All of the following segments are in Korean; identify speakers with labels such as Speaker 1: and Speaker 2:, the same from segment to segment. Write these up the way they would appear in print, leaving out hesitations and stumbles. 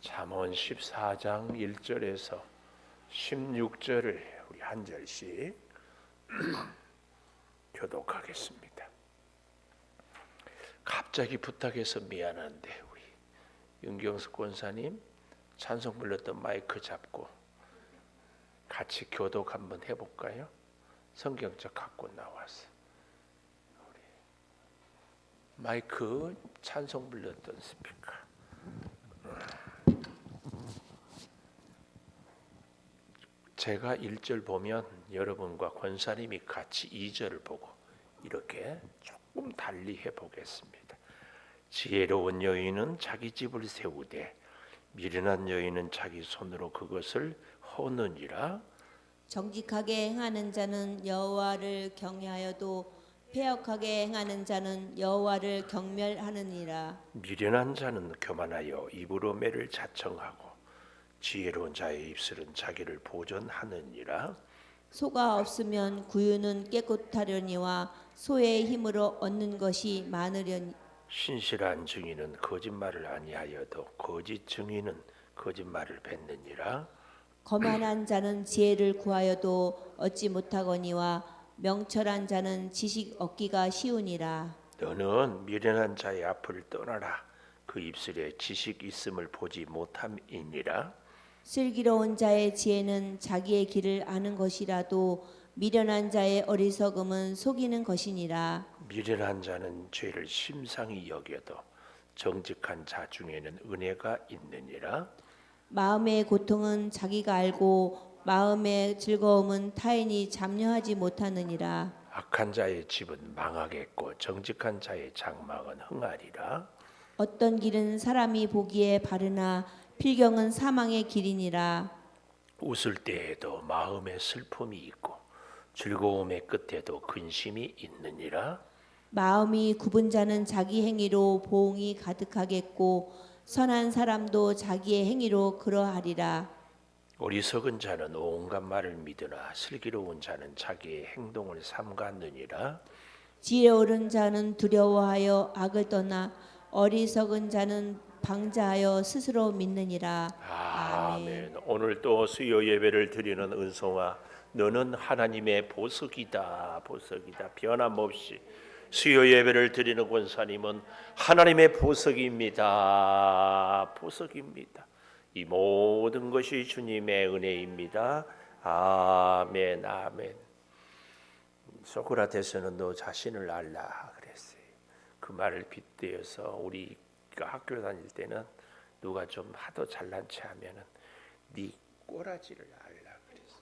Speaker 1: 잠언 14장 1절에서 16절을 우리 한 절씩 교독하겠습니다. 갑자기 부탁해서 미안한데 우리 윤경수 권사님 찬송 불렀던 마이크 잡고 같이 교독 한번 해볼까요? 성경책 갖고 나와서 우리 마이크 찬송 불렀던 스피커 제가 1절 보면 여러분과 권사님이 같이 2절을 보고 이렇게 조금 달리 해보겠습니다. 지혜로운 여인은 자기 집을 세우되 미련한 여인은 자기 손으로 그것을 허느니라.
Speaker 2: 정직하게 행하는 자는 여호와를 경외하여도 패역하게 행하는 자는 여호와를 경멸하느니라.
Speaker 1: 미련한 자는 교만하여 입으로 매를 자청하고 지혜로운 자의 입술은 자기를 보존하느니라.
Speaker 2: 소가 없으면 구유는 깨끗하려니와 소의 힘으로 얻는 것이 많으려니.
Speaker 1: 신실한 증인은 거짓말을 아니하여도 거짓 증인은 거짓말을 뱉느니라.
Speaker 2: 거만한 자는 지혜를 구하여도 얻지 못하거니와 명철한 자는 지식 얻기가 쉬우니라.
Speaker 1: 너는 미련한 자의 앞을 떠나라. 그 입술에 지식 있음을 보지 못함이니라.
Speaker 2: 슬기로운 자의 지혜는 자기의 길을 아는 것이라도 미련한 자의 어리석음은 속이는 것이니라.
Speaker 1: 미련한 자는 죄를 심상히 여겨도 정직한 자 중에는 은혜가 있느니라.
Speaker 2: 마음의 고통은 자기가 알고 마음의 즐거움은 타인이 잠녀하지 못하느니라.
Speaker 1: 악한 자의 집은 망하겠고 정직한 자의 장막은 흥하리라.
Speaker 2: 어떤 길은 사람이 보기에 바르나 필경은 사망의 길이니라.
Speaker 1: 웃을 때에도 마음에 슬픔이 있고 즐거움의 끝에도 근심이 있느니라.
Speaker 2: 마음이 굽은 자는 자기 행위로 보응이 가득하겠고 선한 사람도 자기의 행위로 그러하리라.
Speaker 1: 어리석은 자는 온갖 말을 믿으나 슬기로운 자는 자기의 행동을 삼가느니라.
Speaker 2: 지혜로운 자는 두려워하여 악을 떠나 어리석은 자는 방자하여 스스로 믿느니라.
Speaker 1: 아멘. 오늘 또 수요 예배를 드리는 은송아, 너는 하나님의 보석이다. 보석이다. 변함없이 수요 예배를 드리는 권사님은 하나님의 보석입니다. 보석입니다. 이 모든 것이 주님의 은혜입니다. 아멘. 아멘. 소크라테스는 너 자신을 알라 그랬어요. 그 말을 빗대어서 우리가 학교 다닐 때는 누가 좀 하도 잘난 체 하면은 네 꼬라지를 알라 그랬어.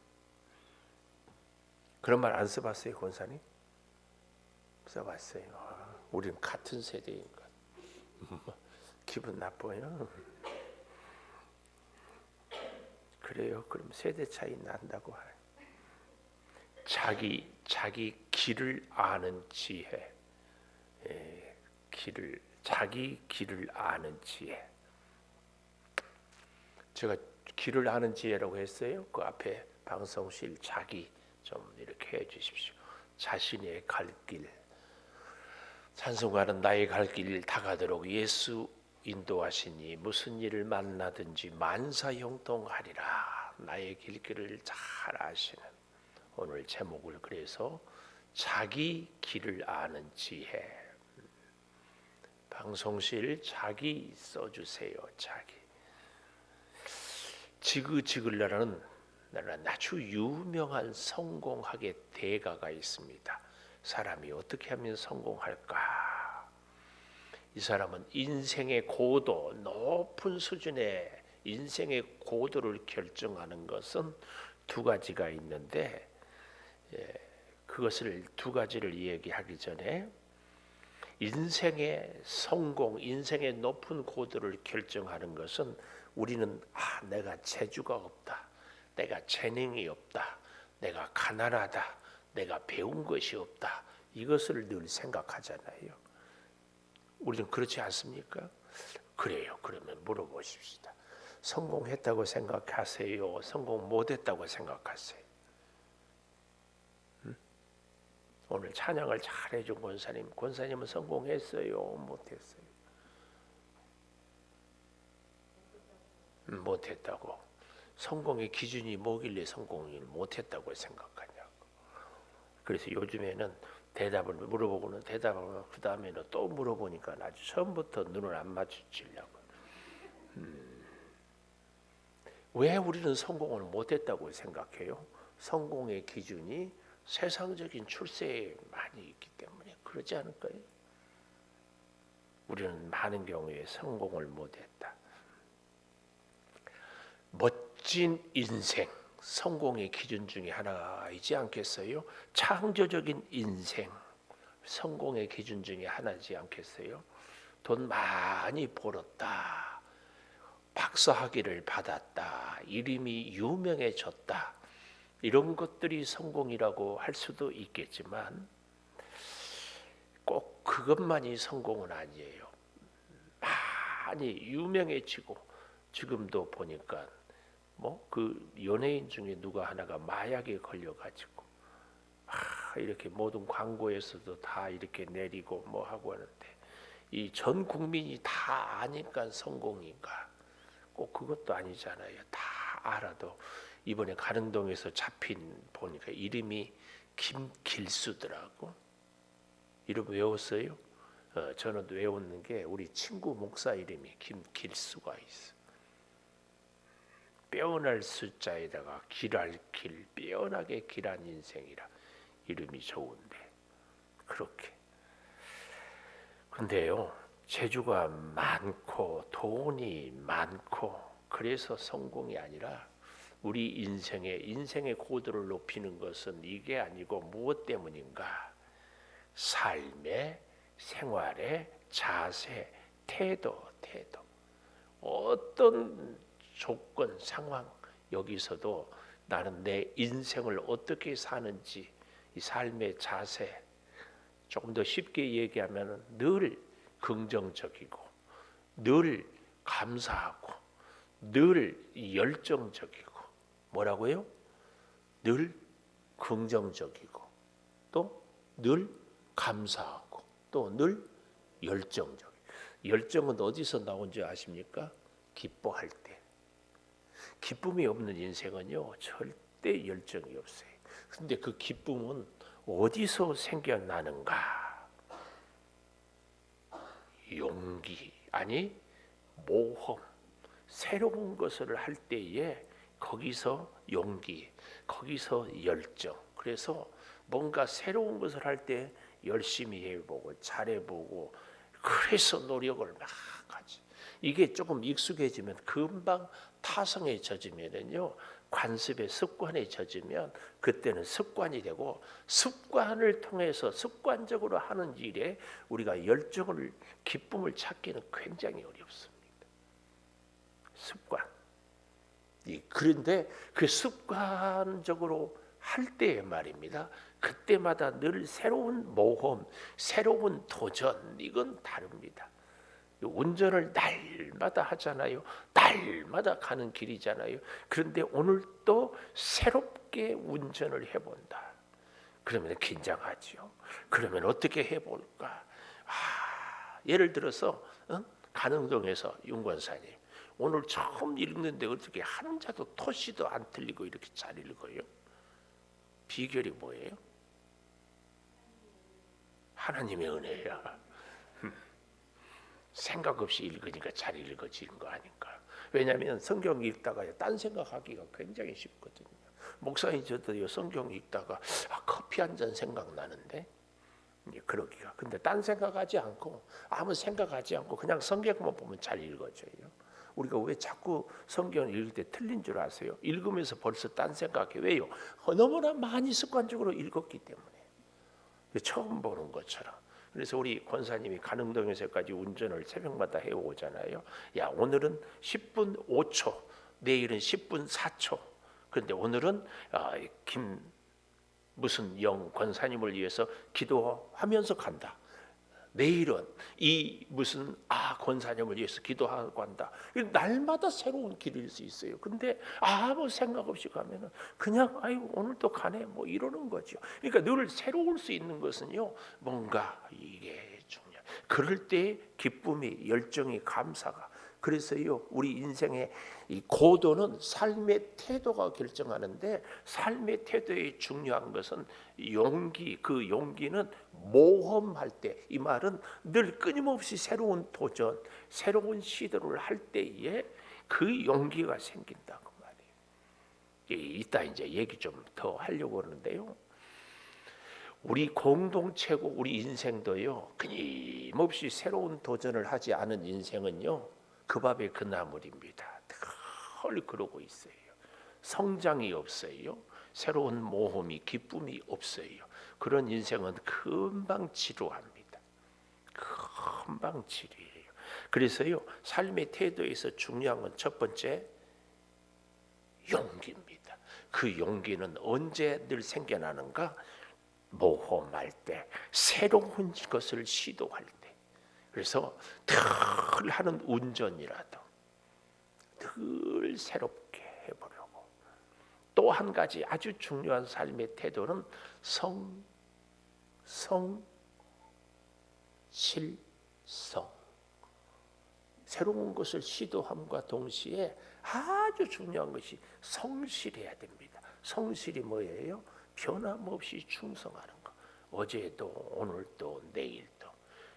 Speaker 1: 그런 말 안 써봤어요, 권사님? 써봤어요. 우리는 같은 세대인가. 기분 나빠요. 그래요. 그럼 세대 차이 난다고 해. 자기 길을 아는 지혜. 자기 길을 아는 지혜. 제가 길을 아는 지혜라고 했어요. 그 앞에 방송실 자기 좀 이렇게 해 주십시오. 자신의 갈 길. 찬송가는 나의 갈 길 다가도록 예수 인도하시니 무슨 일을 만나든지 만사형통하리라. 나의 길길을 잘 아시는 오늘 제목을 그래서 자기 길을 아는 지혜. 방송실 자기 써주세요. 자기. 지그지글라는 아주 유명한 성공학의 대가가 있습니다. 사람이 어떻게 하면 성공할까? 이 사람은 인생의 고도, 높은 수준의 인생의 고도를 결정하는 것은 두 가지가 있는데 그것을 두 가지를 얘기하기 전에 인생의 성공, 인생의 높은 고도를 결정하는 것은 우리는 내가 재주가 없다, 내가 재능이 없다, 내가 가난하다, 내가 배운 것이 없다, 이것을 늘 생각하잖아요. 우리는 그렇지 않습니까? 그래요. 그러면 물어보십시다. 성공했다고 생각하세요? 성공 못했다고 생각하세요? 오늘 찬양을 잘 해준 권사님은 성공했어요? 못했어요? 못했다고. 성공의 기준이 뭐길래 성공을 못했다고 생각하냐고. 그래서 요즘에는 대답을 물어보고는 대답하고 그 다음에는 또 물어보니까 아주 처음부터 눈을 안 마주치려고. 왜 우리는 성공을 못했다고 생각해요? 성공의 기준이 세상적인 출세에 많이 있기 때문에 그러지 않을까요? 우리는 많은 경우에 성공을 못했다. 멋진 인생, 성공의 기준 중에 하나이지 않겠어요? 창조적인 인생, 성공의 기준 중에 하나지 않겠어요? 돈 많이 벌었다, 박사학위를 받았다, 이름이 유명해졌다, 이런 것들이 성공이라고 할 수도 있겠지만 꼭 그것만이 성공은 아니에요. 많이 유명해지고 지금도 보니까 뭐 그 연예인 중에 누가 하나가 마약에 걸려가지고 이렇게 모든 광고에서도 다 이렇게 내리고 뭐 하고 하는데 이 전 국민이 다 아니까 성공인가? 꼭 그것도 아니잖아요. 다 알아도 이번에 가릉동에서 잡힌 보니까 이름이 김길수더라고. 이름 외웠어요? 저는 외웠는 게 우리 친구 목사 이름이 김길수가 있어. 빼어날 숫자에다가 길할 길, 빼어나게 길한 인생이라 이름이 좋은데 그렇게. 근데요, 재주가 많고 돈이 많고 그래서 성공이 아니라 우리 인생의 고도를 높이는 것은 이게 아니고 무엇 때문인가? 삶의 생활의 자세, 태도. 어떤 조건, 상황 여기서도 나는 내 인생을 어떻게 사는지 이 삶의 자세 조금 더 쉽게 얘기하면 늘 긍정적이고 늘 감사하고 늘 열정적이고 뭐라고요? 늘 긍정적이고 또 늘 감사하고 또 늘 열정적. 열정은 어디서 나온지 아십니까? 기뻐할 때. 기쁨이 없는 인생은요 절대 열정이 없어요. 근데 그 기쁨은 어디서 생겨나는가? 용기 아니 모험, 새로운 것을 할 때에 거기서 용기, 거기서 열정. 그래서 뭔가 새로운 것을 할 때 열심히 해보고 잘해보고 그래서 노력을 막 하지. 이게 조금 익숙해지면 금방 타성에 젖으면은요 관습의 습관에 젖으면 그때는 습관이 되고 습관을 통해서 습관적으로 하는 일에 우리가 열정을 기쁨을 찾기는 굉장히 어렵습니다. 습관. 그런데 그 습관적으로 할 때에 말입니다. 그때마다 늘 새로운 모험, 새로운 도전 이건 다릅니다. 운전을 날마다 하잖아요. 날마다 가는 길이잖아요. 그런데 오늘 또 새롭게 운전을 해본다. 그러면 긴장하죠. 그러면 어떻게 해볼까? 예를 들어서 가능동에서 윤권사님 오늘 처음 읽는데 어떻게 한 자도 토시도 안 틀리고 이렇게 잘 읽어요? 비결이 뭐예요? 하나님의 은혜야. 생각 없이 읽으니까 잘 읽어지는 거 아닌가? 왜냐하면 성경 읽다가 딴 생각하기가 굉장히 쉽거든요. 목사님 저도요 성경 읽다가 커피 한 잔 생각나는데 그러기가. 근데 딴 생각하지 않고 아무 생각하지 않고 그냥 성경만 보면 잘 읽어져요. 우리가 왜 자꾸 성경을 읽을 때 틀린 줄 아세요? 읽으면서 벌써 딴 생각해. 왜요? 너무나 많이 습관적으로 읽었기 때문에. 처음 보는 것처럼. 그래서 우리 권사님이 가능동에서까지 운전을 새벽마다 해오잖아요. 야 오늘은 10분 5초, 내일은 10분 4초. 그런데 오늘은 김 무슨 영 권사님을 위해서 기도하면서 간다. 내일은 이 무슨 권사님을 위해서 기도하고 한다. 날마다 새로운 길일 수 있어요. 근데 아무 생각 없이 가면은 그냥 오늘 또 가네 뭐 이러는 거죠. 그러니까 늘 새로울 수 있는 것은요 뭔가 이게 중요해. 그럴 때 기쁨이 열정이 감사가 그래서요, 우리 인생의 이 고도는 삶의 태도가 결정하는데, 삶의 태도에 중요한 것은 용기. 그 용기는 모험할 때, 이 말은 늘 끊임없이 새로운 도전, 새로운 시도를 할 때에 그 용기가 생긴다고 말이에요. 이따 이제 얘기 좀 더 하려고 하는데요. 우리 공동체고 우리 인생도요, 끊임없이 새로운 도전을 하지 않은 인생은요, 그 밥에 그 나물입니다. 늘 그러고 있어요. 성장이 없어요. 새로운 모험이, 기쁨이 없어요. 그런 인생은 금방 지루합니다. 금방 지루해요. 그래서요, 삶의 태도에서 중요한 건 첫 번째, 용기입니다. 그 용기는 언제 늘 생겨나는가? 모험할 때, 새로운 것을 시도할 때. 그래서 늘 하는 운전이라도 늘 새롭게 해보려고. 또 한 가지 아주 중요한 삶의 태도는 성실성. 새로운 것을 시도함과 동시에 아주 중요한 것이 성실해야 됩니다. 성실이 뭐예요? 변함없이 충성하는 거. 어제도 오늘도 내일도.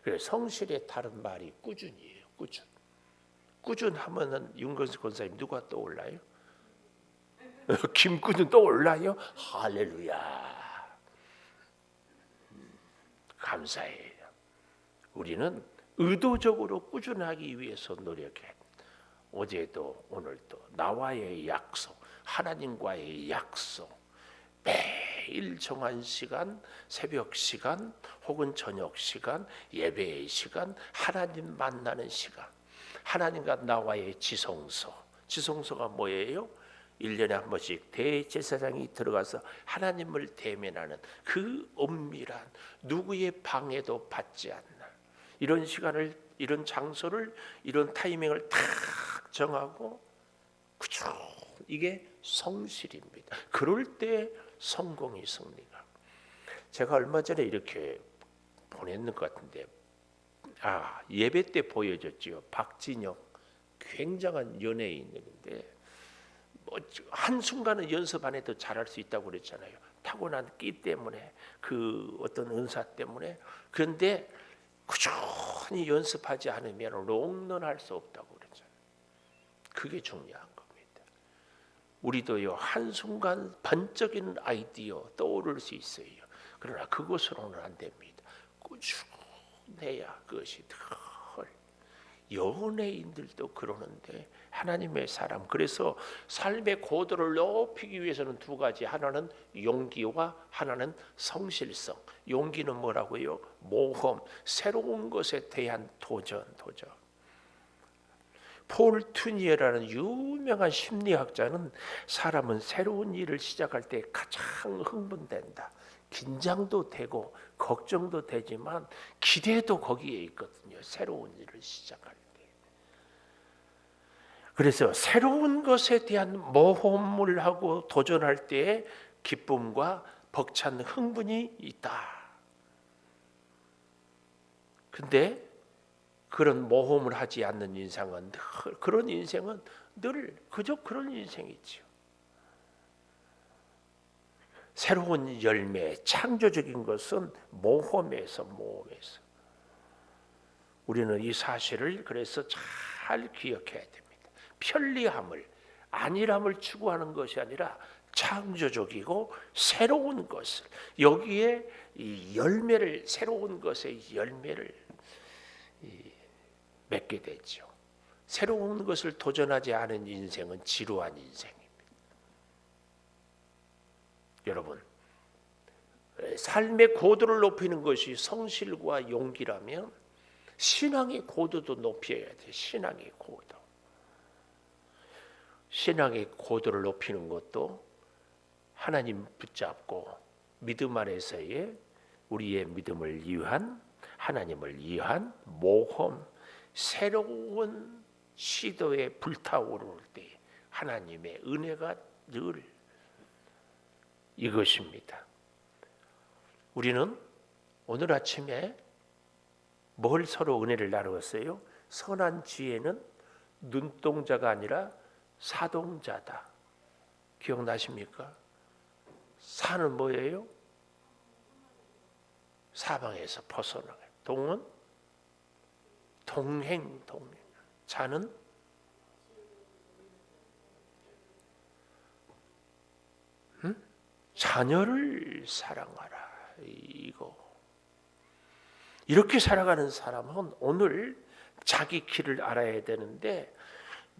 Speaker 1: 그래서 성실의 다른 말이 꾸준이에요. 꾸준. 꾸준하면은 윤건수 권사님 누가 떠올라요? 김꾸준 떠올라요? 할렐루야. 감사해요. 우리는 의도적으로 꾸준하기 위해서 노력해. 어제도 오늘도 나와의 약속, 하나님과의 약속, 매일 정한 시간, 새벽 시간 혹은 저녁 시간, 예배의 시간, 하나님 만나는 시간, 하나님과 나와의 지성소. 지성소가 뭐예요? 1년에 한 번씩 대제사장이 들어가서 하나님을 대면하는 그 엄밀한, 누구의 방해도 받지 않는 이런 시간을, 이런 장소를, 이런 타이밍을 딱 정하고, 그죠? 이게 성실입니다. 그럴 때 성공이 승리가. 제가 얼마 전에 이렇게 보냈는 것 같은데, 예배 때 보여줬지요. 박진영, 굉장한 연예인인데, 한순간은 연습 안 해도 잘할 수 있다고 그랬잖아요. 타고난 끼 때문에, 그 어떤 은사 때문에. 그런데 꾸준히 연습하지 않으면 롱런할 수 없다고 그랬잖아요. 그게 중요한 겁니다. 우리도요, 한순간 번쩍이는 아이디어 떠오를 수 있어요. 그러나 그것으로는 안 됩니다. 꾸준해야 그것이 늘. 연예인들도 그러는데, 하나님의 사람. 그래서 삶의 고도를 높이기 위해서는 두 가지. 하나는 용기와 하나는 성실성. 용기는 뭐라고요? 모험, 새로운 것에 대한 도전. 폴 투니에라는 유명한 심리학자는 사람은 새로운 일을 시작할 때 가장 흥분된다. 긴장도 되고 걱정도 되지만 기대도 거기에 있거든요. 새로운 일을 시작할 때. 그래서 새로운 것에 대한 모험을 하고 도전할 때에 기쁨과 벅찬 흥분이 있다. 근데 그런 모험을 하지 않는 인생은 그런 인생은 늘 그저 그런 인생이지요. 새로운 열매, 창조적인 것은 모험에서. 우리는 이 사실을 그래서 잘 기억해야 됩니다. 편리함을, 안일함을 추구하는 것이 아니라 창조적이고 새로운 것을, 여기에 이 열매를, 새로운 것의 열매를 맺게 되죠. 새로운 것을 도전하지 않은 인생은 지루한 인생입니다. 여러분, 삶의 고도를 높이는 것이 성실과 용기라면 신앙의 고도도 높여야 돼. 신앙의 고도. 신앙의 고도를 높이는 것도 하나님 붙잡고 믿음 안에서의 우리의 믿음을 위한, 하나님을 위한 모험, 새로운 시도에 불타오를 때 하나님의 은혜가 늘 이것입니다. 우리는 오늘 아침에 뭘 서로 은혜를 나누었어요? 선한 지혜는 눈동자가 아니라 사동자다. 기억나십니까? 사는 뭐예요? 사방에서 벗어나요. 동은 동행. 자는 자녀를 사랑하라. 이거 이렇게 살아가는 사람은 오늘 자기 길을 알아야 되는데,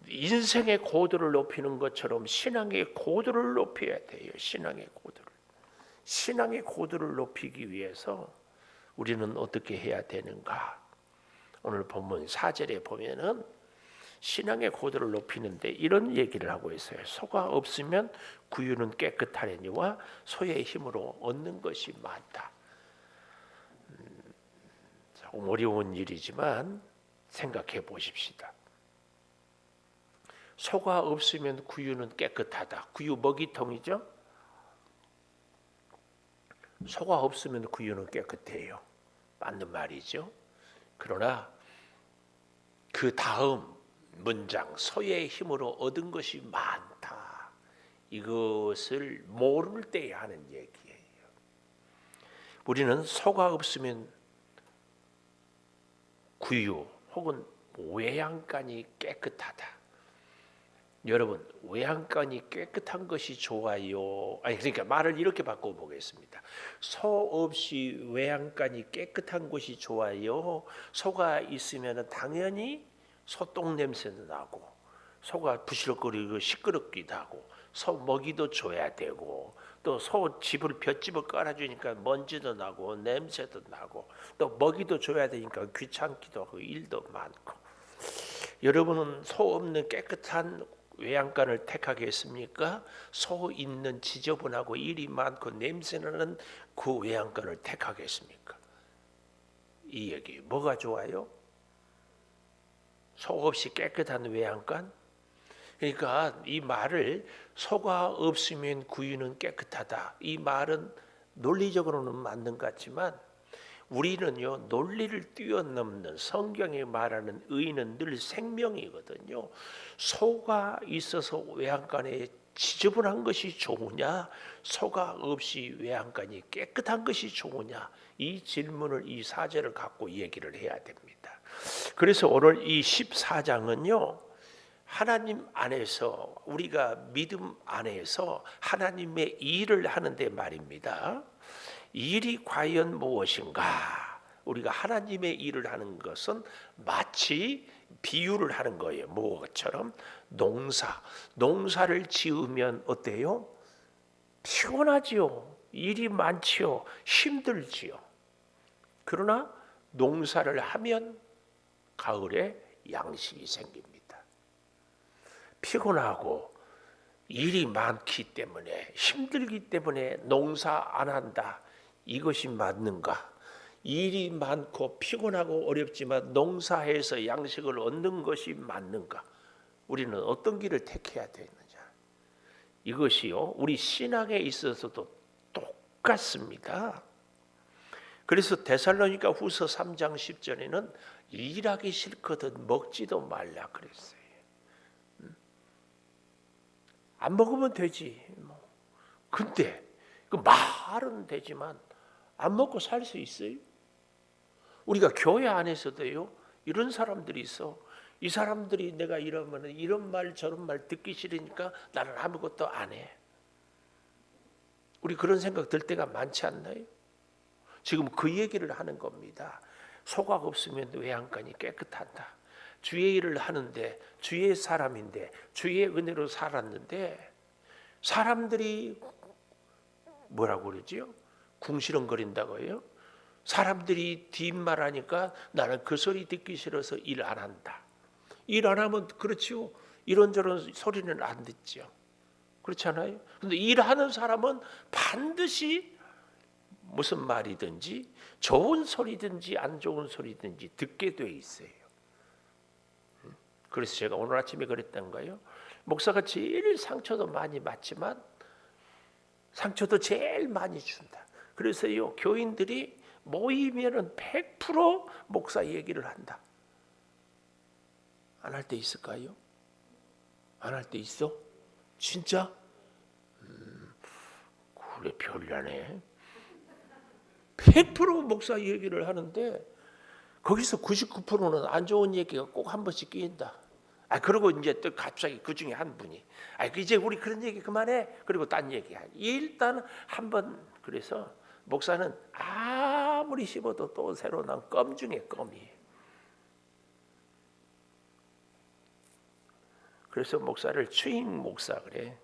Speaker 1: 인생의 고도를 높이는 것처럼 신앙의 고도를 높여야 돼요. 신앙의 고도를 높이기 위해서 우리는 어떻게 해야 되는가? 오늘 본문 4절에 보면은 신앙의 고도를 높이는데 이런 얘기를 하고 있어요. 소가 없으면 구유는 깨끗하려니와 소의 힘으로 얻는 것이 많다. 조금 어려운 일이지만 생각해 보십시다. 소가 없으면 구유는 깨끗하다. 구유 먹이통이죠. 소가 없으면 구유는 깨끗해요. 맞는 말이죠. 그러나 그 다음 문장, 소의 힘으로 얻은 것이 많다. 이것을 모를 때에 하는 얘기예요. 우리는 소가 없으면 구유 혹은 외양간이 깨끗하다. 여러분, 외양간이 깨끗한 것이 좋아요? 그러니까 말을 이렇게 바꿔보겠습니다. 소 없이 외양간이 깨끗한 것이 좋아요? 소가 있으면 당연히 소똥 냄새도 나고, 소가 부시럭거리고 시끄럽기도 하고, 소 먹이도 줘야 되고, 또 소 집을 볏집을 깔아주니까 먼지도 나고 냄새도 나고, 또 먹이도 줘야 되니까 귀찮기도 하고 일도 많고. 여러분은 소 없는 깨끗한 외양간을 택하겠습니까? 소 있는 지저분하고 일이 많고 냄새나는 그 외양간을 택하겠습니까? 이 얘기 뭐가 좋아요? 소 없이 깨끗한 외양간? 그러니까 이 말을 소가 없으면 구유는 깨끗하다. 이 말은 논리적으로는 맞는 것 같지만 우리는요, 논리를 뛰어넘는 성경이 말하는 의는 늘 생명이거든요. 소가 있어서 외양간에 지저분한 것이 좋으냐, 소가 없이 외양간이 깨끗한 것이 좋으냐, 이 질문을 이 사제를 갖고 얘기를 해야 됩니다. 그래서 오늘 이 14장은요 하나님 안에서, 우리가 믿음 안에서 하나님의 일을 하는데 말입니다. 일이 과연 무엇인가? 우리가 하나님의 일을 하는 것은 마치 비유를 하는 거예요. 뭐처럼? 농사를 지으면 어때요? 피곤하지요. 일이 많지요. 힘들지요. 그러나 농사를 하면 가을에 양식이 생깁니다. 피곤하고 일이 많기 때문에, 힘들기 때문에 농사 안 한다. 이것이 맞는가? 일이 많고 피곤하고 어렵지만 농사해서 양식을 얻는 것이 맞는가? 우리는 어떤 길을 택해야 되느냐? 이것이요, 우리 신앙에 있어서도 똑같습니다. 그래서 데살로니가 후서 3장 10절에는 일하기 싫거든 먹지도 말라 그랬어요. 안 먹으면 되지. 근데 그 말은 되지만 안 먹고 살 수 있어요? 우리가 교회 안에서도요 이런 사람들이 있어. 이 사람들이 내가 이러면 이런 말 저런 말 듣기 싫으니까 나는 아무것도 안 해. 우리 그런 생각 들 때가 많지 않나요? 지금 그 얘기를 하는 겁니다. 소가 없으면 외양간이 깨끗하다. 주의 일을 하는데, 주의 사람인데, 주의 은혜로 살았는데 사람들이 뭐라고 그러지요? 궁시렁거린다고 해요. 사람들이 뒷말하니까 나는 그 소리 듣기 싫어서 일 안 한다. 일 안 하면 그렇지요. 이런저런 소리는 안 듣죠. 그렇지 않아요? 근데 일하는 사람은 반드시 무슨 말이든지 좋은 소리든지 안 좋은 소리든지 듣게 돼 있어요. 그래서 제가 오늘 아침에 그랬던 거예요. 목사가 제일 상처도 많이 받지만 상처도 제일 많이 준다. 그래서요 교인들이 모이면은 100% 목사 얘기를 한다. 안 할 때 있을까요? 안 할 때 있어? 진짜? 그래 별나네. 100% 목사 얘기를 하는데 거기서 99%는 안 좋은 얘기가 꼭 한 번씩 끼인다. 그리고 이제 또 갑자기 그 중에 한 분이 이제 우리 그런 얘기 그만해. 그리고 딴 얘기야. 일단 한번 그래서 목사는 아무리 씹어도 또 새로 난 껌 중에 껌이에요. 그래서 목사를 추잉 목사 그래.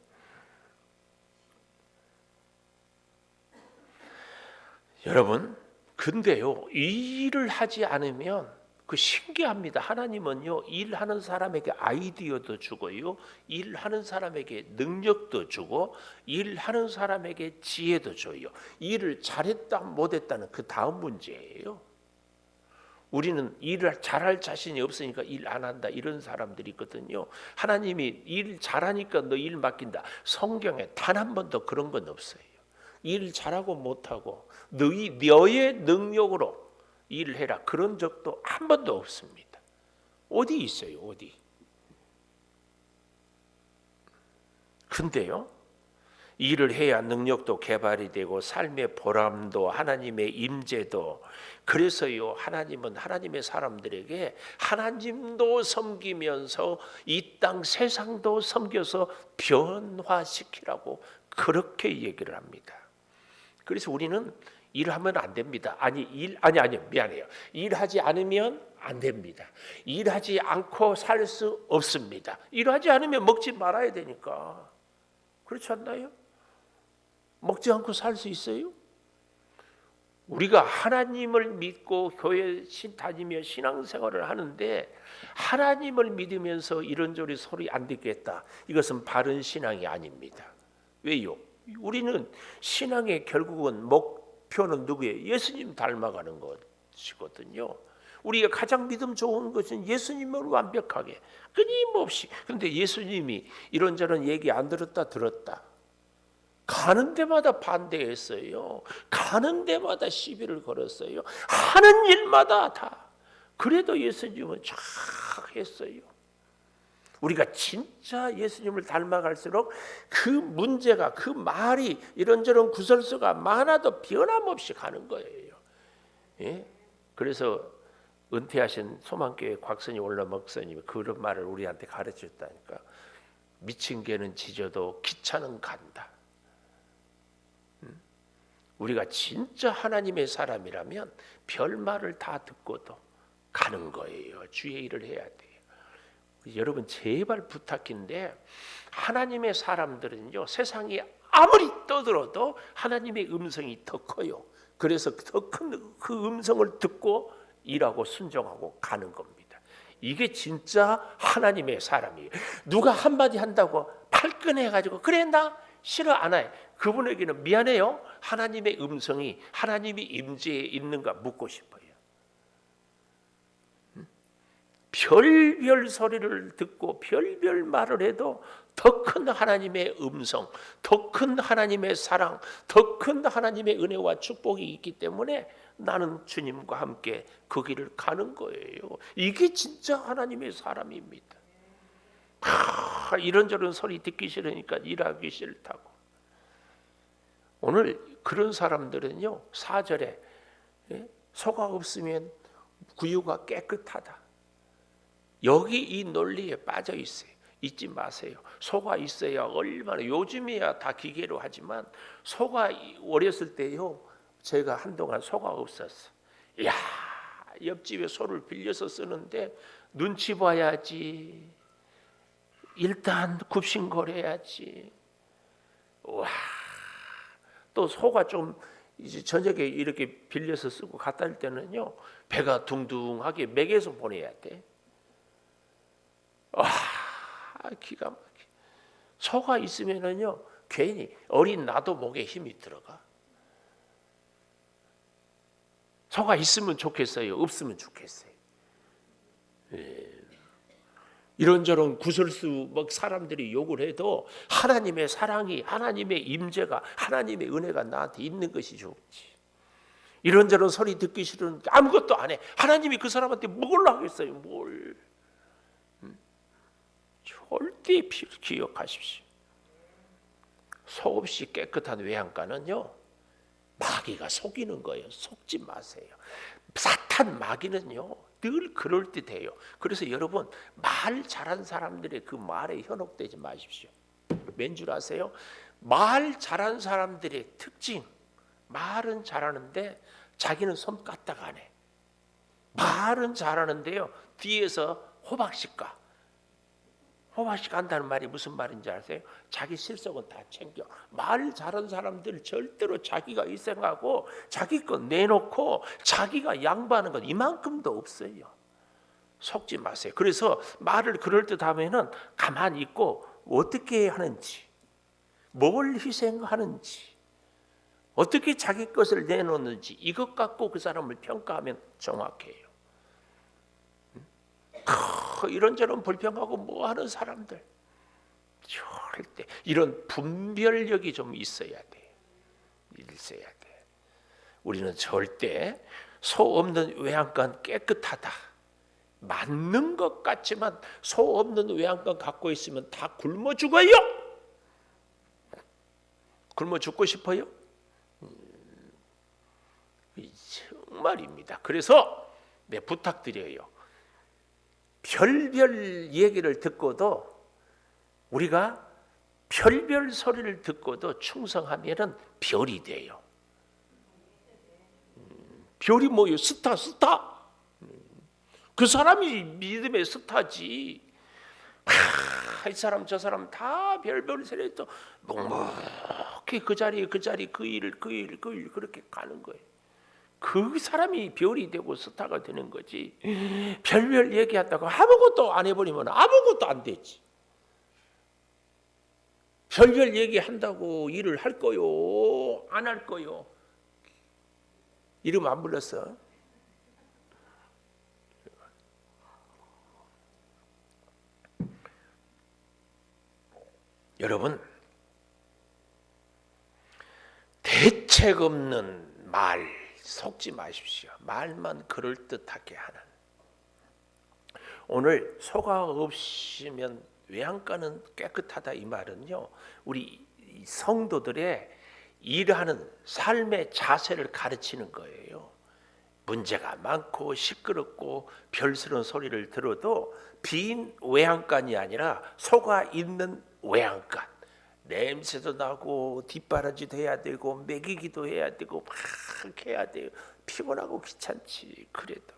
Speaker 1: 여러분, 근데요, 이 일을 하지 않으면 그 신기합니다. 하나님은요, 일하는 사람에게 아이디어도 주고요, 일하는 사람에게 능력도 주고, 일하는 사람에게 지혜도 줘요. 일을 잘했다 못했다는 그 다음 문제예요. 우리는 일을 잘할 자신이 없으니까 일 안 한다 이런 사람들이 있거든요. 하나님이 일 잘하니까 너 일 맡긴다. 성경에 단 한 번도 그런 건 없어요. 일 잘하고 못하고 너의 능력으로 일을 해라 그런 적도 한 번도 없습니다. 어디 있어요? 어디? 근데요, 일을 해야 능력도 개발이 되고 삶의 보람도 하나님의 임재도, 그래서요 하나님은 하나님의 사람들에게 하나님도 섬기면서 이 땅 세상도 섬겨서 변화시키라고 그렇게 얘기를 합니다. 그래서 우리는 일하면 안 됩니다. 미안해요. 일하지 않으면 안 됩니다. 일하지 않고 살 수 없습니다. 일하지 않으면 먹지 말아야 되니까. 그렇지 않나요? 먹지 않고 살 수 있어요? 우리가 하나님을 믿고 교회 다니며 신앙생활을 하는데 하나님을 믿으면서 이런저런 소리 안 듣겠다. 이것은 바른 신앙이 아닙니다. 왜요? 우리는 신앙의 결국은 목표는 누구예요? 예수님 닮아가는 것이거든요. 우리가 가장 믿음 좋은 것은 예수님을 완벽하게 끊임없이. 그런데 예수님이 이런저런 얘기 안 들었다. 가는 데마다 반대했어요. 가는 데마다 시비를 걸었어요. 하는 일마다 다. 그래도 예수님은 쫙 했어요. 우리가 진짜 예수님을 닮아갈수록 그 문제가, 그 말이 이런저런 구설수가 많아도 변함없이 가는 거예요. 예? 그래서 은퇴하신 소망교회 곽선희 올라 목사님이 그런 말을 우리한테 가르쳤다니까. 미친 개는 짖어도 기차는 간다. 우리가 진짜 하나님의 사람이라면 별말을 다 듣고도 가는 거예요. 주의 일을 해야 돼요. 여러분 제발 부탁인데 하나님의 사람들은요 세상이 아무리 떠들어도 하나님의 음성이 더 커요. 그래서 더 큰 그 음성을 듣고 일하고 순종하고 가는 겁니다. 이게 진짜 하나님의 사람이에요. 누가 한마디 한다고 발끈해가지고 그래 나 싫어 안 해. 그분에게는 미안해요. 하나님의 음성이 하나님의 임재에 있는가 묻고 싶어요. 별별 소리를 듣고 별별 말을 해도 더 큰 하나님의 음성, 더 큰 하나님의 사랑, 더 큰 하나님의 은혜와 축복이 있기 때문에 나는 주님과 함께 그 길을 가는 거예요. 이게 진짜 하나님의 사람입니다. 이런저런 소리 듣기 싫으니까 일하기 싫다고. 오늘 그런 사람들은요 4절에 소가 없으면 구유가 깨끗하다. 여기 이 논리에 빠져 있어요. 잊지 마세요. 소가 있어야 얼마나, 요즘이야 다 기계로 하지만 소가 어렸을 때요 제가 한동안 소가 없었어. 야 옆집에 소를 빌려서 쓰는데 눈치 봐야지. 일단 굽신거려야지. 와, 또 소가 좀 이제 저녁에 이렇게 빌려서 쓰고 갖다 줄 때는요 배가 둥둥하게 먹여서 보내야 돼. 와, 기가 막혀. 소가 있으면은요 괜히 어린 나도 목에 힘이 들어가. 소가 있으면 좋겠어요? 없으면 좋겠어요? 이런저런 구설수 막 사람들이 욕을 해도 하나님의 사랑이, 하나님의 임재가, 하나님의 은혜가 나한테 있는 것이 좋지. 이런저런 소리 듣기 싫으니까 아무것도 안 해. 하나님이 그 사람한테 뭘 하겠어요? 뭘? 절대 기억하십시오. 소 없이 깨끗한 외양간은요, 마귀가 속이는 거예요. 속지 마세요. 사탄 마귀는요 늘 그럴듯해요. 그래서 여러분, 말 잘한 사람들의 그 말에 현혹되지 마십시오. 왠 줄 아세요? 말 잘한 사람들의 특징, 말은 잘하는데 자기는 손 까딱 안 해. 말은 잘하는데요 뒤에서 호박씩 까. 호박씩 간다는 말이 무슨 말인지 아세요? 자기 실속은 다 챙겨. 말 잘하는 사람들 절대로 자기가 희생하고 자기 것 내놓고 자기가 양보하는 건 이만큼도 없어요. 속지 마세요. 그래서 말을 그럴듯하면은 가만히 있고 어떻게 하는지, 뭘 희생하는지, 어떻게 자기 것을 내놓는지 이것 갖고 그 사람을 평가하면 정확해요. 이런저런 불평하고 뭐하는 사람들 절대 이런 분별력이 좀 있어야 돼. 있어야 돼. 우리는 절대 소 없는 외양간 깨끗하다, 맞는 것 같지만 소 없는 외양간 갖고 있으면 다 굶어 죽어요. 굶어 죽고 싶어요? 정말입니다. 그래서 내 부탁드려요. 별별 얘기를 듣고도, 우리가 별별 소리를 듣고도 충성하면은 별이 돼요. 별이 뭐예요? 스타. 그 사람이 믿음의 스타지. 이 사람 저 사람 다 별별 소리 또 묵묵히 그 자리 그 일 그렇게 가는 거예요. 그 사람이 별이 되고 스타가 되는 거지. 별별 얘기한다고 아무것도 안 해버리면 아무것도 안 되지. 별별 얘기한다고 일을 할 거요? 안 할 거요? 이름 안 불렀어? 여러분, 대책 없는 말 속지 마십시오. 말만 그럴듯하게 하는. 오늘 소가 없으면 외양간은 깨끗하다 이 말은요, 우리 성도들의 일하는 삶의 자세를 가르치는 거예요. 문제가 많고 시끄럽고 별스러운 소리를 들어도 빈 외양간이 아니라 소가 있는 외양간, 냄새도 나고 뒷바라지도 해야 되고 먹이기도 해야 되고 막 해야 돼요. 피곤하고 귀찮지. 그래도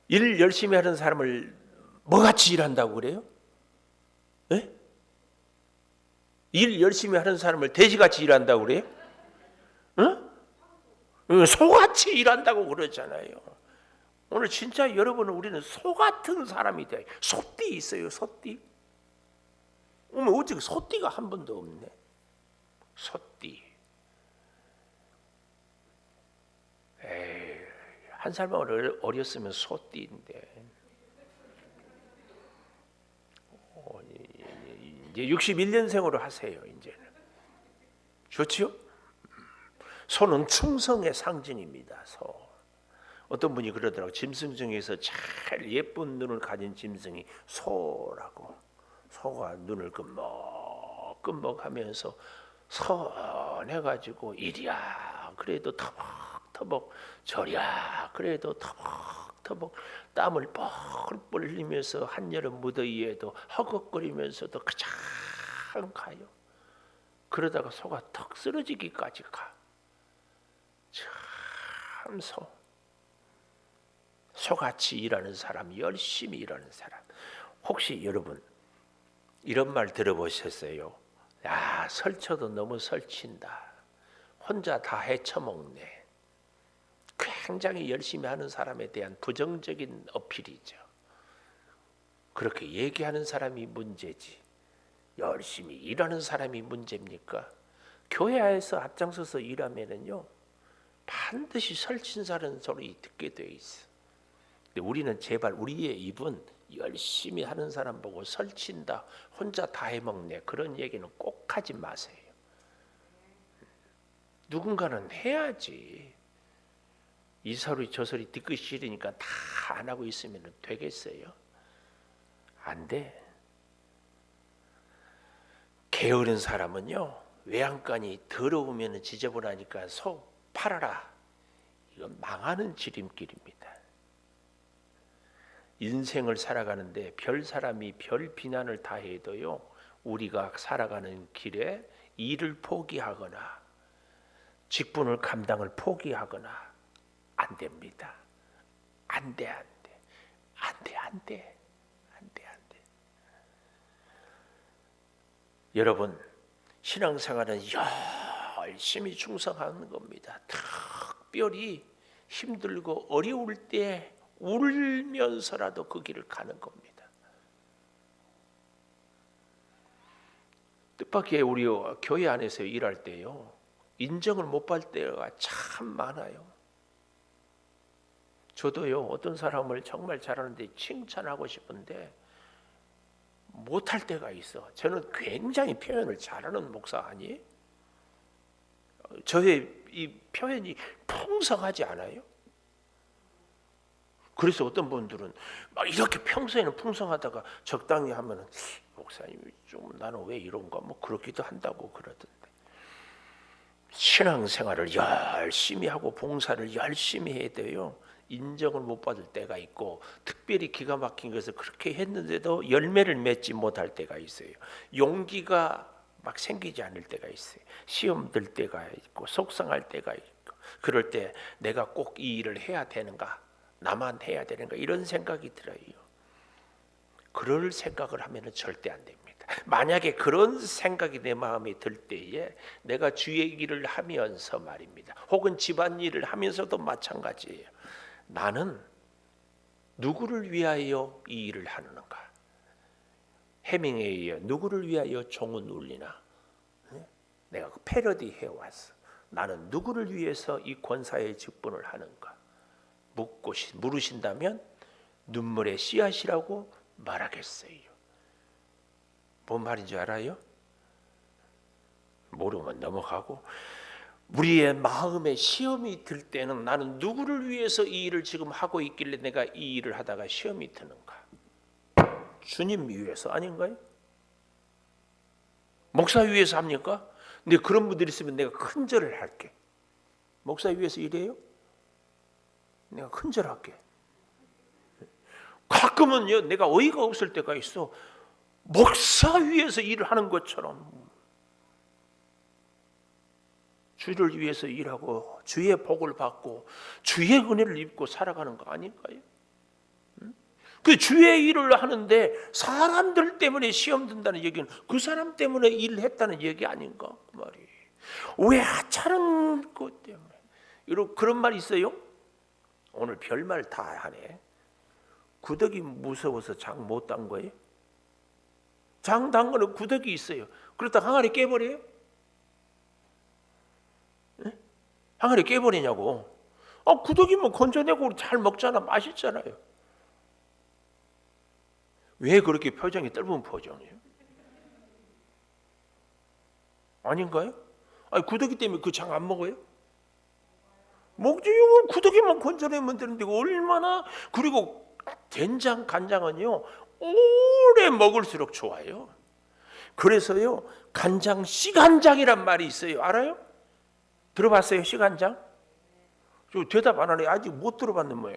Speaker 1: 일 열심히 하는 사람을 뭐같이 일한다고 그래요? 네? 일 열심히 하는 사람을 돼지같이 일한다고 그래요? 응? 소같이 일한다고 그러잖아요. 오늘 진짜 여러분은, 우리는 소 같은 사람이 돼. 소띠 있어요. 소띠. 오늘 어떻게 소띠가 한 번도 없네. 소띠. 에이, 한 살만 어렸으면 소띠인데. 이제 61년생으로 하세요. 이제는 좋지요? 소는 충성의 상징입니다. 소. 어떤 분이 그러더라고. 짐승 중에서 제일 예쁜 눈을 가진 짐승이 소라고. 소가 눈을 끔먹끔먹하면서 선해가지고 이리야 그래도 터벅터벅, 저리야 그래도 터벅터벅, 땀을 뻘뻘 흘리면서 한여름 무더위에도 허걱거리면서도 그냥 가요. 그러다가 소가 턱 쓰러지기까지 가. 참 소같이 일하는 사람, 열심히 일하는 사람. 혹시 여러분 이런 말 들어보셨어요? 야, 설쳐도 너무 설친다. 혼자 다 헤쳐먹네. 굉장히 열심히 하는 사람에 대한 부정적인 어필이죠. 그렇게 얘기하는 사람이 문제지, 열심히 일하는 사람이 문제입니까? 교회 안에서 앞장서서 일하면은요 반드시 설친사라는 소리 듣게 돼 있어. 근데 우리는 제발 우리의 입은 열심히 하는 사람 보고 설친다, 혼자 다 해먹네, 그런 얘기는 꼭 하지 마세요. 누군가는 해야지. 이 소리 저 소리 듣기 싫으니까 다 안 하고 있으면 되겠어요? 안 돼. 게으른 사람은요, 외양간이 더러우면 지저분하니까 속 팔아라. 이건 망하는 지름길입니다. 인생을 살아가는데 별 사람이 별 비난을 다 해도요, 우리가 살아가는 길에 일을 포기하거나 직분을 감당을 포기하거나 안 됩니다. 안 돼, 안 돼. 안 돼, 안 돼. 안 돼, 안 돼. 여러분, 신앙생활은 열심히 충성하는 겁니다. 특별히 힘들고 어려울 때 울면서라도 그 길을 가는 겁니다. 뜻밖의 우리 교회 안에서 일할 때요, 인정을 못 받을 때가 참 많아요. 저도요, 어떤 사람을 정말 잘하는데 칭찬하고 싶은데 못할 때가 있어. 저는 굉장히 표현을 잘하는 목사 아니에요? 저의 이 표현이 풍성하지 않아요? 그래서 어떤 분들은 막 이렇게 평소에는 풍성하다가 적당히 하면은 목사님이 좀 나는 왜 이런가 뭐 그렇기도 한다고 그러던데, 신앙생활을 열심히 하고 봉사를 열심히 해야 돼요. 인정을 못 받을 때가 있고, 특별히 기가 막힌 것을 그렇게 했는데도 열매를 맺지 못할 때가 있어요. 용기가 막 생기지 않을 때가 있어요. 시험 들 때가 있고 속상할 때가 있고, 그럴 때 내가 꼭 이 일을 해야 되는가, 나만 해야 되는가, 이런 생각이 들어요. 그럴 생각을 하면 절대 안 됩니다. 만약에 그런 생각이 내 마음에 들 때에 내가 주의 일을 하면서 말입니다, 혹은 집안일을 하면서도 마찬가지예요. 나는 누구를 위하여 이 일을 하는가? 해밍웨이에 누구를 위하여 종은 울리나? 내가 그 패러디 해왔어. 나는 누구를 위해서 이 권사의 직분을 하는가? 물으신다면 눈물의 씨앗이라고 말하겠어요. 뭔 말인지 알아요? 모르면 넘어가고, 우리의 마음에 시험이 들 때는 나는 누구를 위해서 이 일을 지금 하고 있길래 내가 이 일을 하다가 시험이 드는가? 주님 위해서 아닌가요? 목사 위해서 합니까? 근데 그런 분들이 있으면 내가 큰절을 할게. 목사 위해서 일해요? 내가 큰절할게. 가끔은요, 내가 어이가 없을 때가 있어. 목사 위해서 일을 하는 것처럼 주를 위해서 일하고 주의 복을 받고 주의 은혜를 입고 살아가는 거 아닐까요? 그 주의 일을 하는데 사람들 때문에 시험 든다는 얘기는 그 사람 때문에 일을 했다는 얘기 아닌가 그 말이. 왜 하찮은 것 때문에. 여러분, 그런 말 있어요? 오늘 별말 다 하네. 구더기 무서워서 장 못 단 거예요? 장 단 거는 구더기 있어요. 그러다 항아리 깨버려요? 항아리 깨버리냐고. 구더기면 건져내고 잘 먹잖아. 맛있잖아요. 왜 그렇게 표정이 떫은 표정이에요? 아닌가요? 아니, 구더기 때문에 그 장 안 먹어요? 먹지요. 구더기만 건져내면 되는데 얼마나. 그리고 된장, 간장은요, 오래 먹을수록 좋아요. 그래서요, 간장, 씨간장이란 말이 있어요. 알아요? 들어봤어요? 씨간장? 저 대답 안 하네. 아직 못 들어봤는 모양.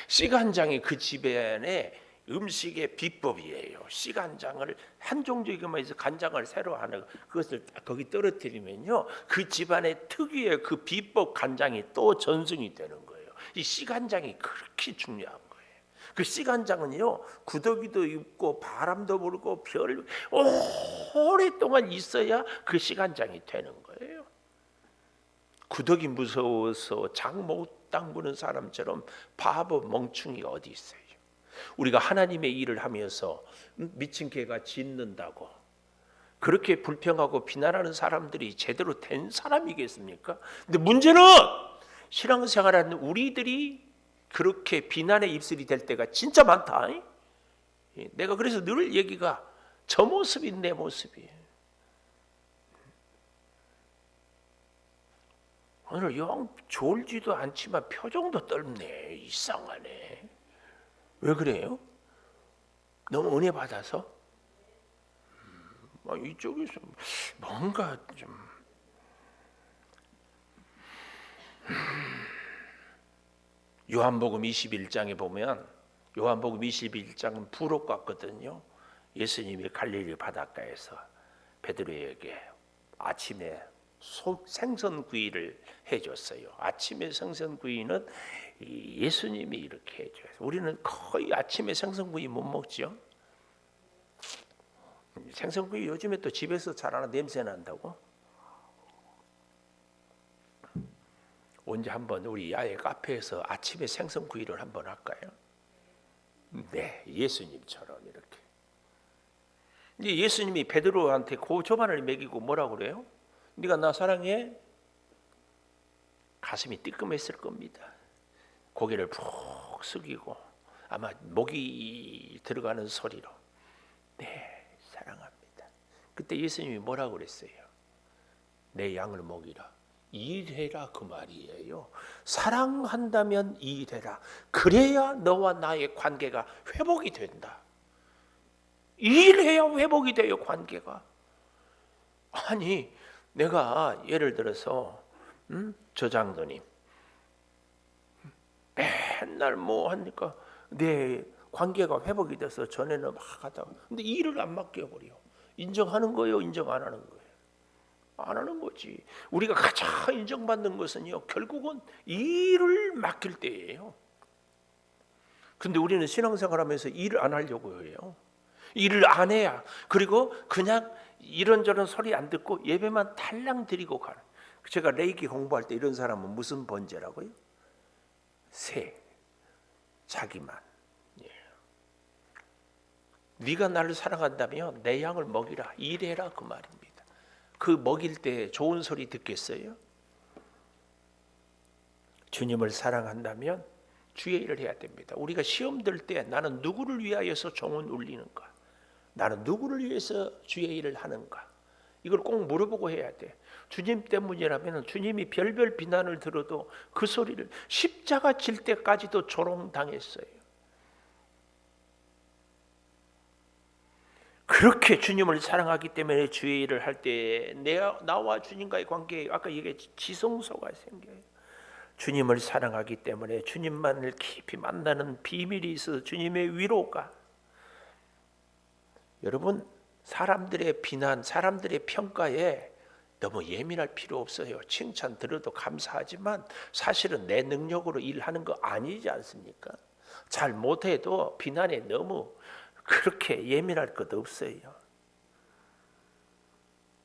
Speaker 1: 씨간장이 그 집안의 음식의 비법이에요. 씨간장을 한 종족에만 해서 간장을 새로 하는 그것을 거기 떨어뜨리면요, 그 집안의 특유의 그 비법 간장이 또 전승이 되는 거예요. 이 씨간장이 그렇게 중요한 거예요. 그 씨간장은요, 구더기도 있고 바람도 불고 별 오랫동안 있어야 그 씨간장이 되는 거예요. 구더기 무서워서 장 못 담그는 사람처럼 바보 멍충이가 어디 있어요? 우리가 하나님의 일을 하면서 미친 개가 짖는다고 그렇게 불평하고 비난하는 사람들이 제대로 된 사람이겠습니까? 근데 문제는 신앙생활하는 우리들이 그렇게 비난의 입술이 될 때가 진짜 많다. 내가 그래서 늘 얘기가 저 모습이 내 모습이에요. 오늘 영 졸지도 않지만 표정도 떨네. 이상하네. 왜 그래요? 너무 은혜 받아서? 이쪽에서 뭔가 좀 요한복음 21장에 보면 요한복음 21장은 부록 같거든요. 예수님이 갈릴리 바닷가에서 베드로에게 아침에 생선구이를 해줬어요. 아침에 생선구이는 예수님이 이렇게 해줘요. 우리는 거의 아침에 생선구이 못 먹죠. 생선구이 요즘에 또 집에서 잘 하나 냄새 난다고. 언제 한번 우리 야외 카페에서 아침에 생선구이를 한번 할까요? 네, 예수님처럼 이렇게. 이제 예수님이 베드로한테 고조반을 먹이고 뭐라고 그래요? 네가 나 사랑해? 가슴이 뜨끔했을 겁니다. 고개를 푹 숙이고 아마 목이 들어가는 소리로 네, 사랑합니다. 그때 예수님이 뭐라고 그랬어요? 내 양을 먹이라. 일해라 그 말이에요. 사랑한다면 일해라. 그래야 너와 나의 관계가 회복이 된다. 일해야 회복이 돼요, 관계가. 아니, 내가 예를 들어서 저장도님 맨날 뭐 하니까 내 관계가 회복이 돼서 전에는 막 하다가 근데 일을 안 맡겨버려. 인정하는 거예요, 인정 안 하는 거예요? 안 하는 거지. 우리가 가장 인정받는 것은요, 결국은 일을 맡길 때예요. 근데 우리는 신앙생활하면서 일을 안 하려고 해요. 일을 안 해야. 그리고 그냥 이런저런 소리 안 듣고 예배만 달랑 드리고 가는. 제가 레이기 공부할 때 이런 사람은 무슨 번제라고요? 새. 자기만. 예. 네가 나를 사랑한다면 내 양을 먹이라. 일해라 그 말입니다. 그 먹일 때 좋은 소리 듣겠어요? 주님을 사랑한다면 주의 일을 해야 됩니다. 우리가 시험 들 때 나는 누구를 위하여서 종은 울리는가? 나는 누구를 위해서 주의 일을 하는가? 이걸 꼭 물어보고 해야 돼. 주님 때문이라면 주님이 별별 비난을 들어도 그 소리를 십자가 질 때까지도 조롱당했어요. 그렇게 주님을 사랑하기 때문에 주의 일을 할 때 나와 주님과의 관계에 아까 얘기했지 지성소가 생겨요. 주님을 사랑하기 때문에 주님만을 깊이 만나는 비밀이 있어서 주님의 위로가. 여러분, 사람들의 비난, 사람들의 평가에 너무 예민할 필요 없어요. 칭찬 들어도 감사하지만 사실은 내 능력으로 일하는 거 아니지 않습니까? 잘 못해도 비난에 너무 그렇게 예민할 것 없어요.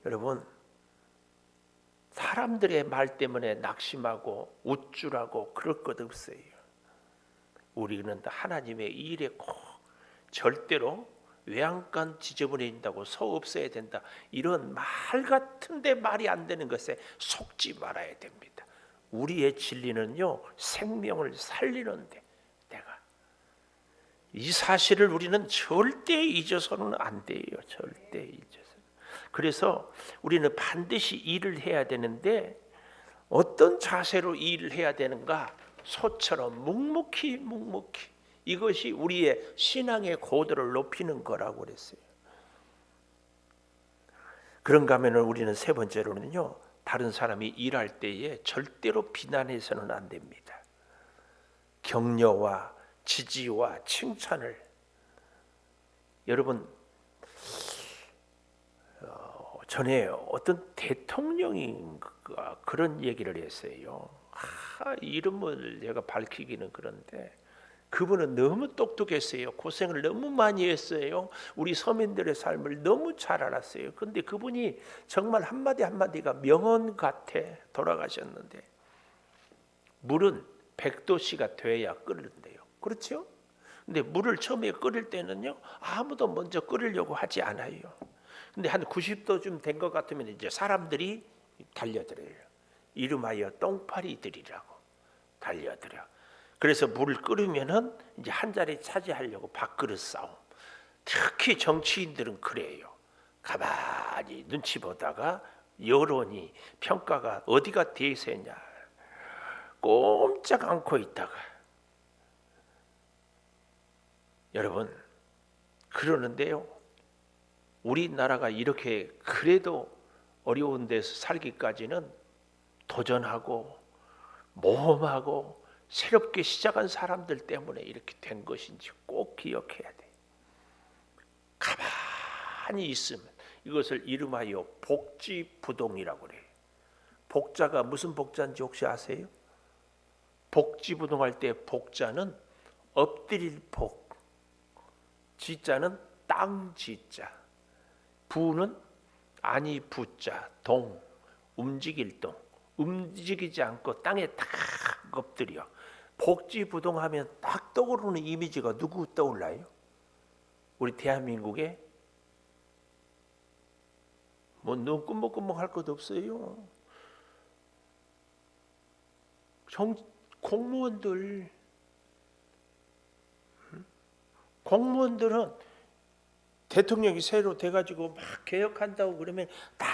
Speaker 1: 여러분, 사람들의 말 때문에 낙심하고 우쭐하고 그럴 것 없어요. 우리는 하나님의 일에 꼭 절대로 외양간 지저분해진다고 소 없어야 된다. 이런 말 같은데 말이 안 되는 것에 속지 말아야 됩니다. 우리의 진리는요, 생명을 살리는데 내가 이 사실을 우리는 절대 잊어서는 안 돼요. 절대 잊어서. 그래서 우리는 반드시 일을 해야 되는데 어떤 자세로 일을 해야 되는가? 소처럼 묵묵히 이것이 우리의 신앙의 고도를 높이는 거라고 그랬어요. 그런가 하면 우리는 세 번째로는요, 다른 사람이 일할 때에 절대로 비난해서는 안 됩니다. 격려와 지지와 칭찬을. 여러분, 전에 어떤 대통령이 그런 얘기를 했어요. 이름을 제가 밝히기는 그런데 그분은 너무 똑똑했어요. 고생을 너무 많이 했어요. 우리 서민들의 삶을 너무 잘 알았어요. 그런데 그분이 정말 한마디 한마디가 명언 같아 돌아가셨는데 물은 100도씨가 돼야 끓는데요. 그렇죠? 근데 물을 처음에 끓일 때는요, 아무도 먼저 끓이려고 하지 않아요. 근데 한 90도쯤 된 것 같으면 이제 사람들이 달려들어요. 이름하여 똥파리들이라고 달려들어. 그래서 물을 끓으면은 이제 한 자리 차지하려고 밥그릇 싸움. 특히 정치인들은 그래요. 가만히 눈치 보다가 여론이 평가가 어디가 대세냐 꼼짝 않고 있다가 여러분, 그러는데요, 우리나라가 이렇게 그래도 어려운 데서 살기까지는 도전하고 모험하고 새롭게 시작한 사람들 때문에 이렇게 된 것인지 꼭 기억해야 돼. 가만히 있으면 이것을 이름하여 복지부동이라고 그래요. 복자가 무슨 복자인지 혹시 아세요? 복지부동할 때 복자는 엎드릴 복, 지자는 땅 지자, 부는 아니 부자, 동, 움직일 동, 움직이지 않고 땅에 탁 엎드려. 복지부동하면 딱 떠오르는 이미지가 누구 떠올라요? 우리 대한민국에 뭐 눈 끔먹끔먹 할 것도 없어요. 공무원들은 대통령이 새로 돼가지고 막 개혁한다고 그러면 다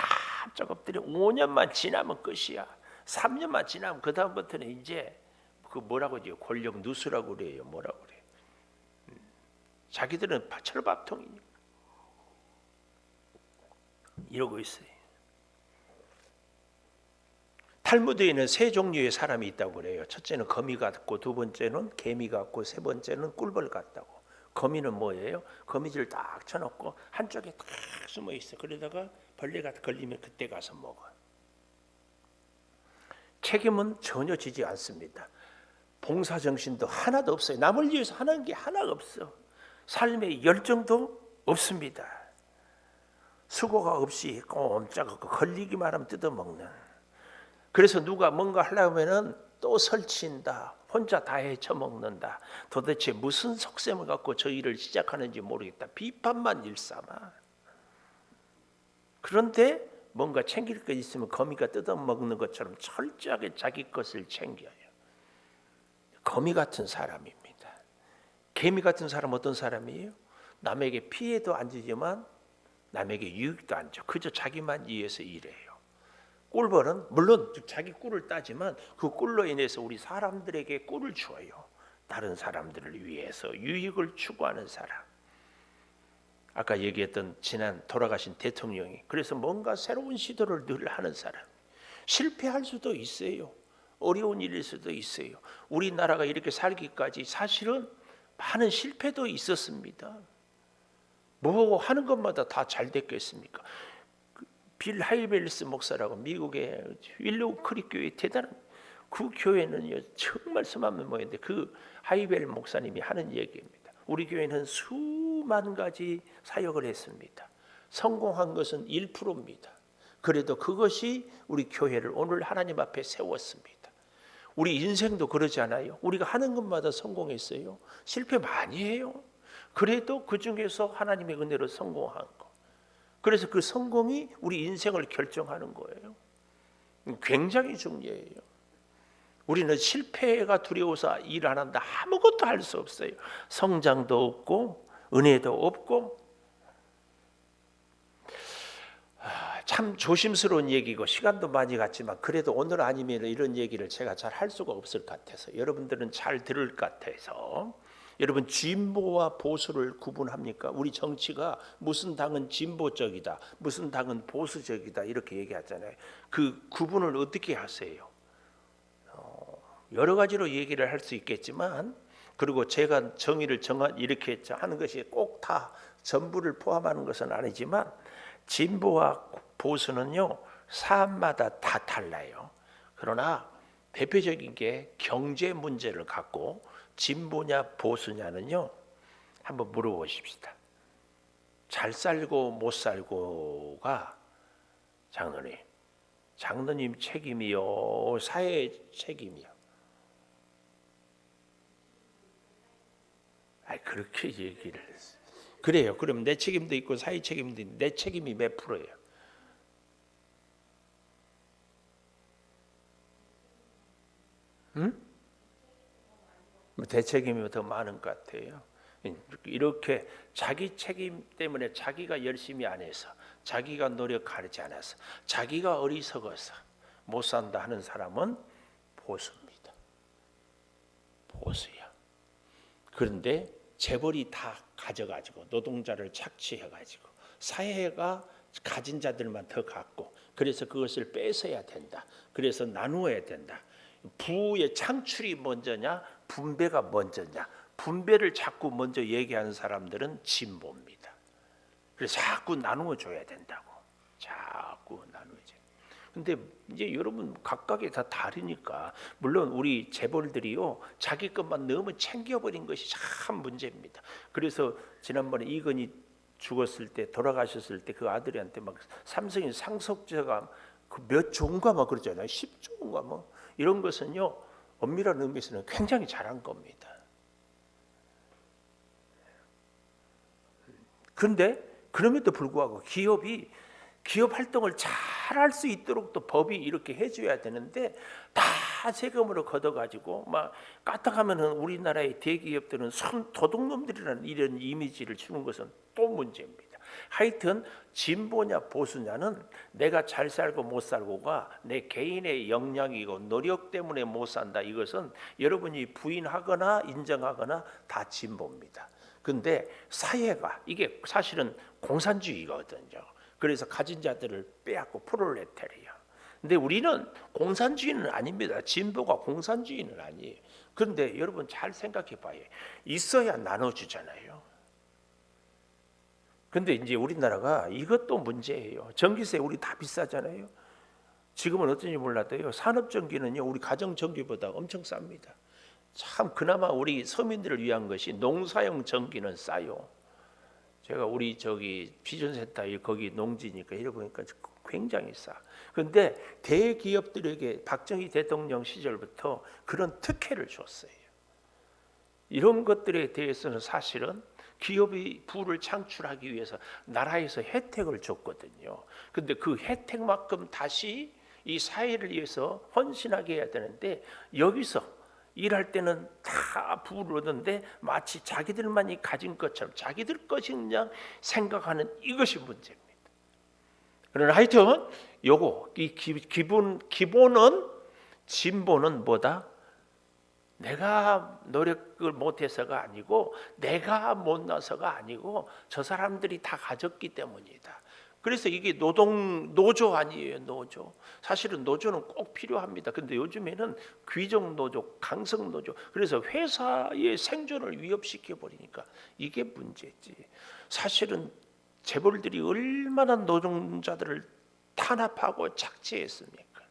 Speaker 1: 엎드려. 5년만 지나면 끝이야. 3년만 지나면 그 다음부터는 이제 그 뭐라고 해요? 권력 누수라고 그래요. 뭐라고 그래? 자기들은 철밥통이니까 이러고 있어요. 탈무드에는 세 종류의 사람이 있다고 그래요. 첫째는 거미 같고, 두 번째는 개미 같고, 세 번째는 꿀벌 같다고. 거미는 뭐예요? 거미줄 딱 쳐놓고 한쪽에 딱 숨어 있어. 그러다가 벌레가 걸리면 그때 가서 먹어. 책임은 전혀 지지 않습니다. 봉사 정신도 하나도 없어요. 남을 위해서 하는 게 하나가 없어. 삶의 열정도 없습니다. 수고가 없이 꼼짝없고 걸리기만 하면 뜯어먹는. 그래서 누가 뭔가 하려면은 또 설친다. 혼자 다 헤쳐먹는다. 도대체 무슨 속셈을 갖고 저 일을 시작하는지 모르겠다. 비판만 일삼아. 그런데 뭔가 챙길 것 있으면 거미가 뜯어먹는 것처럼 철저하게 자기 것을 챙겨요. 거미 같은 사람입니다. 개미 같은 사람 어떤 사람이에요? 남에게 피해도 안 주지만 남에게 유익도 안 줘. 그저 자기만 위해서 일해요. 꿀벌은 물론 자기 꿀을 따지만 그 꿀로 인해서 우리 사람들에게 꿀을 줘요. 다른 사람들을 위해서 유익을 추구하는 사람. 아까 얘기했던 지난 돌아가신 대통령이 그래서 뭔가 새로운 시도를 늘 하는 사람. 실패할 수도 있어요. 어려운 일일 수도 있어요. 우리나라가 이렇게 살기까지 사실은 많은 실패도 있었습니다. 뭐 하는 것마다 다 잘 됐겠습니까? 빌 하이벨스 목사라고 미국의 윌로우 크릭 교회 대단한 그 교회는요 정말 수많은 모였는데 그 하이벨 목사님이 하는 얘기입니다. 우리 교회는 수만 가지 사역을 했습니다. 성공한 것은 1%입니다. 그래도 그것이 우리 교회를 오늘 하나님 앞에 세웠습니다. 우리 인생도 그러지 않아요? 우리가 하는 것마다 성공했어요. 실패 많이 해요. 그래도 그 중에서 하나님의 은혜로 성공한 거. 그래서 그 성공이 우리 인생을 결정하는 거예요. 굉장히 중요해요. 우리는 실패가 두려워서 일 안 한다. 아무것도 할 수 없어요. 성장도 없고 은혜도 없고 참 조심스러운 얘기고 시간도 많이 갔지만 그래도 오늘 아니면 이런 얘기를 제가 잘 할 수가 없을 것 같아서 여러분들은 잘 들을 것 같아서 여러분 진보와 보수를 구분합니까? 우리 정치가 무슨 당은 진보적이다, 무슨 당은 보수적이다 이렇게 얘기하잖아요. 그 구분을 어떻게 하세요? 여러 가지로 얘기를 할 수 있겠지만 그리고 제가 정의를 이렇게 하는 것이 꼭 다 전부를 포함하는 것은 아니지만 진보와 보수는요 사안마다 다 달라요. 그러나 대표적인 게 경제 문제를 갖고 진보냐 보수냐는요 한번 물어보십시다. 잘 살고 못 살고가 장로님 책임이요 사회 책임이요? 그렇게 얘기를 했어요. 그래요. 그럼 내 책임도 있고 사회 책임도 있는데 내 책임이 몇 프로예요? 대책임이 더 많은 것 같아요. 이렇게 자기 책임 때문에 자기가 열심히 안 해서 자기가 노력하지 않아서 자기가 어리석어서 못 산다 하는 사람은 보수입니다. 보수야. 그런데 재벌이 다 가져가지고 노동자를 착취해가지고 사회가 가진 자들만 더 갖고, 그래서 그것을 뺏어야 된다. 그래서 나누어야 된다. 부의 창출이 먼저냐 분배가 먼저냐, 분배를 자꾸 먼저 얘기하는 사람들은 진보입니다. 그래서 자꾸 나누어 줘야 된다고, 자꾸 나누어져. 근데 이제 여러분 각각이 다 다르니까, 물론 우리 재벌들이요 자기 것만 너무 챙겨버린 것이 참 문제입니다. 그래서 지난번에 이건희 죽었을 때, 돌아가셨을 때 그 아들한테 막 삼성의 상속자가 그 몇 조인가 막 그러잖아요. 10조인가 뭐 이런 것은요 엄밀한 의미에서는 굉장히 잘한 겁니다. 그런데 그럼에도 불구하고 기업이 기업 활동을 잘 할 수 있도록 또 법이 이렇게 해줘야 되는데, 다 세금으로 걷어가지고 막 까딱하면은 우리나라의 대기업들은 도둑놈들이라는 이런 이미지를 주는 것은 또 문제입니다. 하여튼 진보냐 보수냐는 내가 잘 살고 못 살고가 내 개인의 역량이고 노력 때문에 못 산다, 이것은 여러분이 부인하거나 인정하거나 다 진보입니다. 근데 사회가 이게 사실은 공산주의거든요. 그래서 가진 자들을 빼앗고 프롤레타리아. 근데 우리는 공산주의는 아닙니다. 진보가 공산주의는 아니에요. 그런데 여러분 잘 생각해 봐요. 있어야 나눠주잖아요. 근데 이제 우리나라가 이것도 문제예요. 전기세 우리 다 비싸잖아요. 지금은 어떤지 몰라도요, 산업전기는요 우리 가정전기보다 엄청 쌉니다. 참 그나마 우리 서민들을 위한 것이 농사용 전기는 싸요. 제가 우리 저기 비전센터에 거기 농지니까 이러보니까 굉장히 싸. 그런데 대기업들에게 박정희 대통령 시절부터 그런 특혜를 줬어요. 이런 것들에 대해서는 사실은 기업이 부를 창출하기 위해서 나라에서 혜택을 줬거든요. 근데 그 혜택만큼 다시 이 사회를 위해서 헌신하게 해야 되는데, 여기서 일할 때는 다 부를 얻는데 마치 자기들만이 가진 것처럼 자기들 것인 그냥 생각하는 이것이 문제입니다. 그러나 하여튼 요거 이 기본은, 진보는 뭐다? 내가 노력을 못해서가 아니고, 내가 못나서가 아니고 저 사람들이 다 가졌기 때문이다. 그래서 이게 노조 아니에요, 노조. 사실은 노조는 꼭 필요합니다. 근데 요즘에는 귀족 노조, 강성 노조, 그래서 회사의 생존을 위협시켜 버리니까 이게 문제지. 사실은 재벌들이 얼마나 노동자들을 탄압하고 착취했습니까?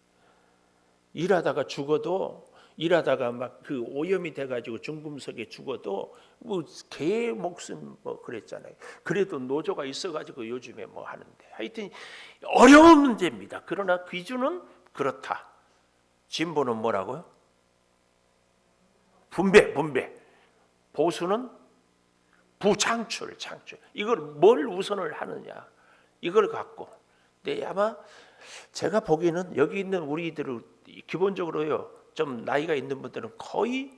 Speaker 1: 일하다가 죽어도, 일하다가 막 그 오염이 돼가지고 중금속에 죽어도 뭐 개 목숨 뭐 그랬잖아요. 그래도 노조가 있어가지고 요즘에 뭐 하는데, 하여튼 어려운 문제입니다. 그러나 귀주는 그렇다. 진보는 뭐라고요? 분배. 보수는 부창출, 창출. 이걸 뭘 우선을 하느냐, 이걸 갖고. 근데 아마 제가 보기에는 여기 있는 우리들을 기본적으로요, 좀 나이가 있는 분들은 거의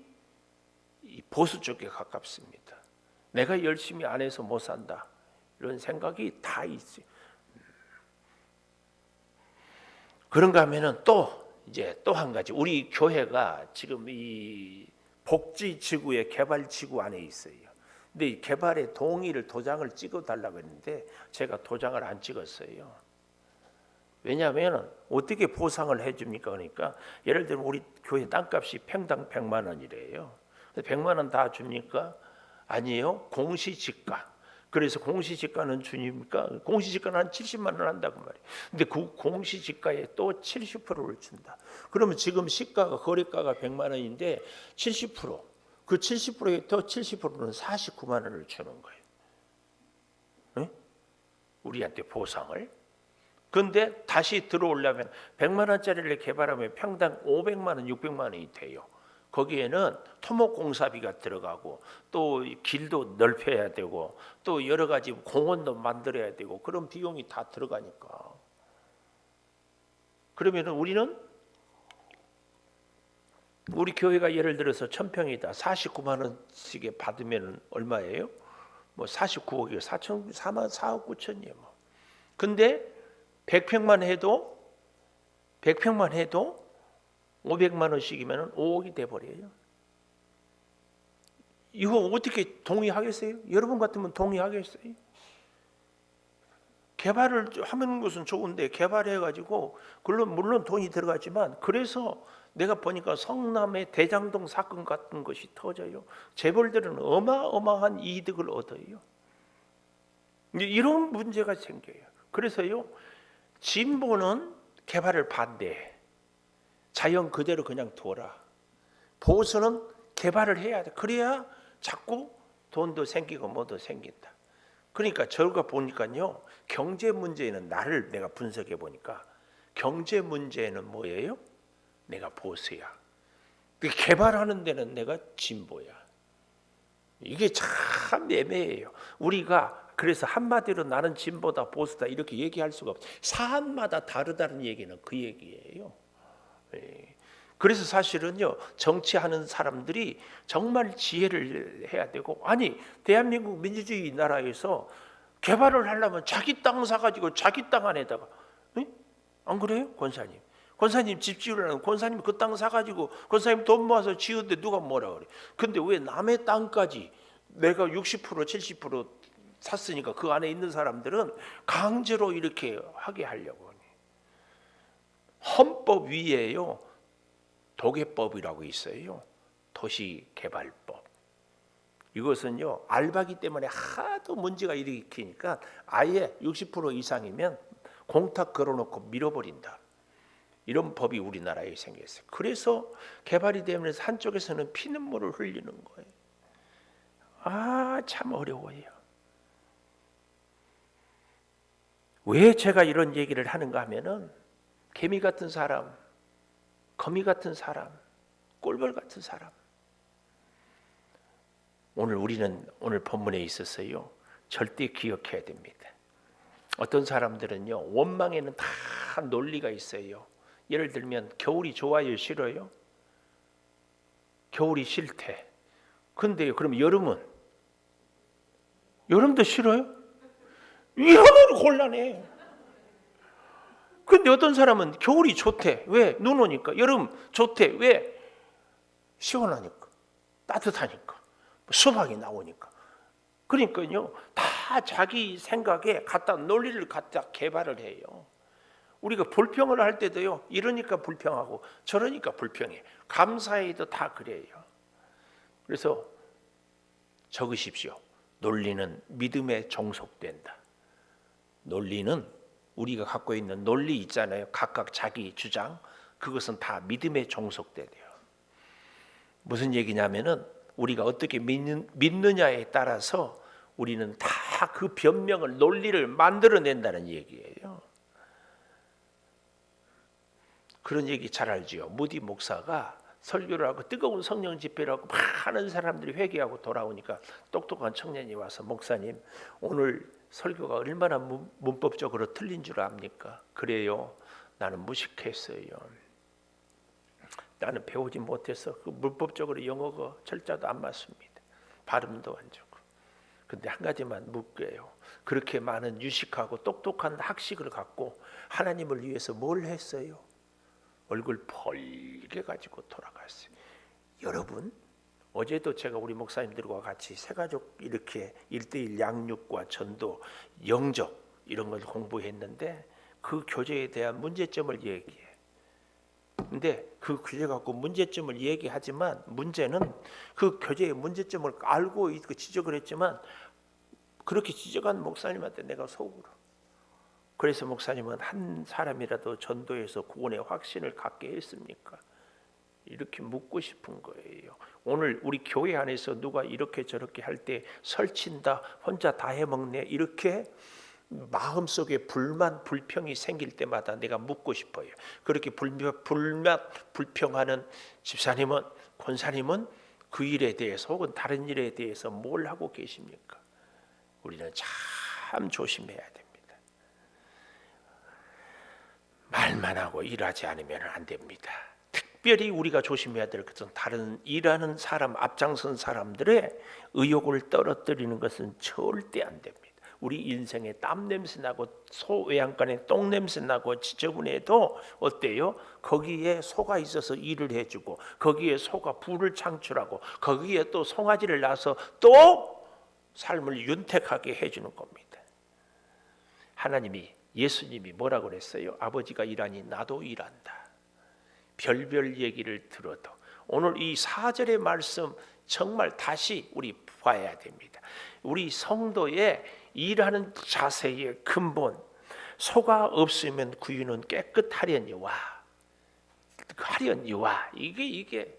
Speaker 1: 보수 쪽에 가깝습니다. 내가 열심히 안 해서 못 산다, 이런 생각이 다 있어요. 그런가 하면은 또 한 가지, 우리 교회가 지금 이 복지 지구의 개발 지구 안에 있어요. 근데 이 개발의 동의를, 도장을 찍어 달라고 했는데 제가 도장을 안 찍었어요. 왜냐하면 어떻게 보상을 해줍니까? 그러니까 예를 들면 우리 교회 땅값이 평당 100만 원이래요. 100만 원 다 줍니까? 아니에요. 공시지가. 그래서 공시지가는 주니까 공시지가는 한 70만 원 한다고 말이에요. 근데 그 공시지가에 또 70%를 준다. 그러면 지금 시가가, 거래가가 100만 원인데 70%, 그 70%에 더 70%는 49만 원을 주는 거예요. 네? 우리한테 보상을. 그런데 다시 들어오려면 100만 원짜리를 개발하면 평당 500만 원, 600만 원이 돼요. 거기에는 토목공사비가 들어가고 또 길도 넓혀야 되고 또 여러 가지 공원도 만들어야 되고 그런 비용이 다 들어가니까. 그러면 우리는, 우리 교회가 예를 들어서 1000평이다. 49만 원씩에 받으면 얼마예요? 뭐 49억이요. 4억 9천이에요. 뭐. 근데 100평만 해도 500만 원씩이면 5억이 돼 버려요. 이거 어떻게 동의하겠어요? 여러분 같으면 동의하겠어요? 개발을 하는 것은 좋은데 개발해가지고 물론 돈이 들어가지만 그래서 내가 보니까 성남의 대장동 사건 같은 것이 터져요. 재벌들은 어마어마한 이득을 얻어요. 이런 문제가 생겨요. 그래서요, 진보는 개발을 반대해. 자연 그대로 그냥 둬라. 보수는 개발을 해야 돼. 그래야 자꾸 돈도 생기고 뭐도 생긴다. 그러니까 저가 보니까요, 경제 문제는 나를 내가 분석해 보니까 경제 문제는 뭐예요? 내가 보수야. 개발하는 데는 내가 진보야. 이게 참 애매해요. 우리가 그래서 한마디로 나는 진보다 보수다 이렇게 얘기할 수가 없어요. 사안마다 다르다는 얘기는 그 얘기예요. 그래서 사실은요, 정치하는 사람들이 정말 지혜를 해야 되고, 아니 대한민국 민주주의 나라에서 개발을 하려면 자기 땅 사가지고 자기 땅 안에다가, 안 그래요? 권사님 집 지으려면 권사님 그 땅 사가지고 권사님 돈 모아서 지은데 누가 뭐라 그래? 근데 왜 남의 땅까지 내가 60% 70% 샀으니까 그 안에 있는 사람들은 강제로 이렇게 하게 하려고 하니. 헌법 위에요, 도개법이라고 있어요. 도시개발법. 이것은요, 알바기 때문에 하도 문제가 일으키니까 아예 60% 이상이면 공탁 걸어놓고 밀어버린다. 이런 법이 우리나라에 생겼어요. 그래서 개발이 되면서 한쪽에서는 피눈물을 흘리는 거예요. 참 어려워요. 왜 제가 이런 얘기를 하는가 하면은 개미 같은 사람, 거미 같은 사람, 꼴벌 같은 사람. 오늘 본문에 있어서요, 절대 기억해야 됩니다. 어떤 사람들은요, 원망에는 다 논리가 있어요. 예를 들면 겨울이 좋아요, 싫어요? 겨울이 싫대. 근데 그럼 여름은? 여름도 싫어요? 이러면 곤란해. 근데 어떤 사람은 겨울이 좋대. 왜? 눈 오니까. 여름 좋대. 왜? 시원하니까. 따뜻하니까. 수박이 나오니까. 그러니까요, 다 자기 생각에 논리를 갖다 개발을 해요. 우리가 불평을 할 때도요, 이러니까 불평하고 저러니까 불평해. 감사해도 다 그래요. 그래서 적으십시오. 논리는 믿음에 종속된다. 논리는 우리가 갖고 있는 논리 있잖아요. 각각 자기 주장. 그것은 다 믿음에 종속돼요. 무슨 얘기냐면은 우리가 어떻게 믿느냐에 따라서 우리는 다 그 변명을, 논리를 만들어낸다는 얘기예요. 그런 얘기 잘 알지요. 무디 목사가 설교를 하고 뜨거운 성령 집회를 하고 많은 사람들이 회개하고 돌아오니까 똑똑한 청년이 와서, 목사님 오늘 설교가 얼마나 문법적으로 틀린 줄 압니까? 그래요. 나는 무식했어요. 나는 배우지 못해서 그 문법적으로 영어가 철자도 안 맞습니다. 발음도 안 좋고. 근데 한 가지만 묻게요. 그렇게 많은 유식하고 똑똑한 학식을 갖고 하나님을 위해서 뭘 했어요? 얼굴 벌게 가지고 돌아갔어요. 여러분, 어제도 제가 우리 목사님들과 같이 새가족 이렇게 1:1 양육과 전도, 영적 이런 걸 공부했는데 그 교재에 대한 문제점을 얘기해. 근데 그 교재 갖고 문제점을 얘기하지만 문제는 그 교재의 문제점을 알고 있고 지적을 했지만 그렇게 지적한 목사님한테 내가 속으로. 그래서 목사님은 한 사람이라도 전도해서 구원의 확신을 갖게 했습니까? 이렇게 묻고 싶은 거예요. 오늘 우리 교회 안에서 누가 이렇게 저렇게 할 때 설친다, 혼자 다 해먹네, 이렇게 마음속에 불만, 불평이 생길 때마다 내가 묻고 싶어요. 그렇게 불평하는 집사님은, 권사님은 그 일에 대해서 혹은 다른 일에 대해서 뭘 하고 계십니까? 우리는 참 조심해야 됩니다. 말만 하고 일하지 않으면 안 됩니다. 특별히 우리가 조심해야 될 것은 다른 일하는 사람, 앞장선 사람들의 의욕을 떨어뜨리는 것은 절대 안 됩니다. 우리 인생에 땀 냄새 나고 소 외양간에 똥 냄새 나고 지저분해도 어때요? 거기에 소가 있어서 일을 해주고 거기에 소가 부를 창출하고 거기에 또 송아지를 낳아서 또 삶을 윤택하게 해주는 겁니다. 하나님이 예수님이 뭐라고 그랬어요? 아버지가 일하니 나도 일한다. 별별 얘기를 들어도 오늘 이 4절의 말씀 정말 다시 우리 봐야 됩니다. 우리 성도의 일하는 자세의 근본, 소가 없으면 구유는 깨끗하려니와 이게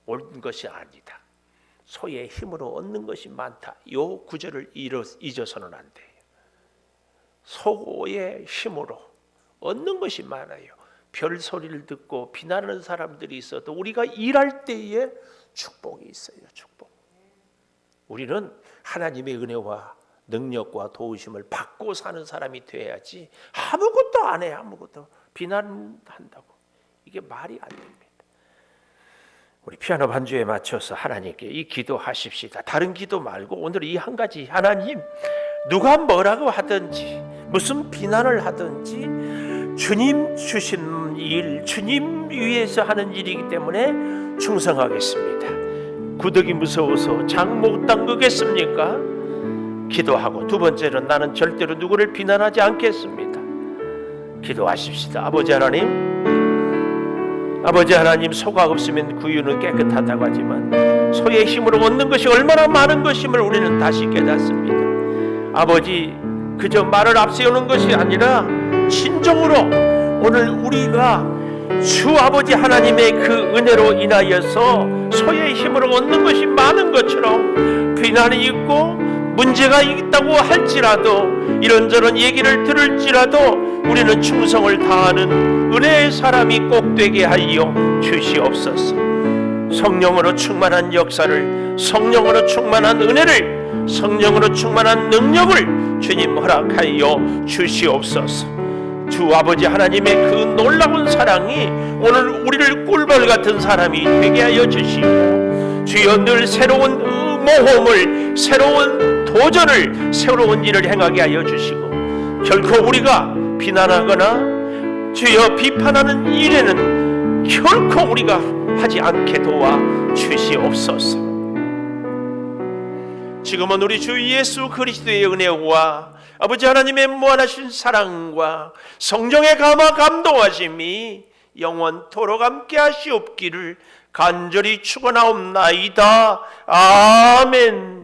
Speaker 1: 옳은 것이 아니다. 소의 힘으로 얻는 것이 많다. 요 구절을 잊어서는 안 돼요. 소의 힘으로 얻는 것이 많아요. 별 소리를 듣고 비난하는 사람들이 있어도 우리가 일할 때에 축복이 있어요. 축복. 우리는 하나님의 은혜와 능력과 도우심을 받고 사는 사람이 돼야지 아무것도 안 해. 아무것도 비난한다고 이게 말이 안 됩니다. 우리 피아노 반주에 맞춰서 하나님께 이 기도하십시다. 다른 기도 말고 오늘 이 한 가지, 하나님 누가 뭐라고 하든지 무슨 비난을 하든지 주님 주신 일, 주님 위해서 하는 일이기 때문에 충성하겠습니다. 구더기 무서워서 장 못 담그겠습니까? 기도하고 두 번째는 나는 절대로 누구를 비난하지 않겠습니다. 기도하십시다. 아버지 하나님, 소가 없으면 구유는 깨끗하다고 하지만 소의 힘으로 얻는 것이 얼마나 많은 것임을 우리는 다시 깨닫습니다. 아버지, 그저 말을 앞세우는 것이 아니라 진정으로 오늘 우리가 주 아버지 하나님의 그 은혜로 인하여서 소의 힘으로 얻는 것이 많은 것처럼 비난이 있고 문제가 있다고 할지라도 이런저런 얘기를 들을지라도 우리는 충성을 다하는 은혜의 사람이 꼭 되게 하여 주시옵소서. 성령으로 충만한 역사를, 성령으로 충만한 은혜를, 성령으로 충만한 능력을 주님 허락하여 주시옵소서. 주 아버지 하나님의 그 놀라운 사랑이 오늘 우리를 꿀벌 같은 사람이 되게 하여 주시고 주여 늘 새로운 모험을, 새로운 도전을, 새로운 일을 행하게 하여 주시고 결코 우리가 비난하거나 주여 비판하는 일에는 결코 우리가 하지 않게 도와 주시옵소서. 지금은 우리 주 예수 그리스도의 은혜와 아버지 하나님의 무한하신 사랑과 성령의 감동하심이 영원토록 함께 하시옵기를 간절히 축원하옵나이다. 아멘.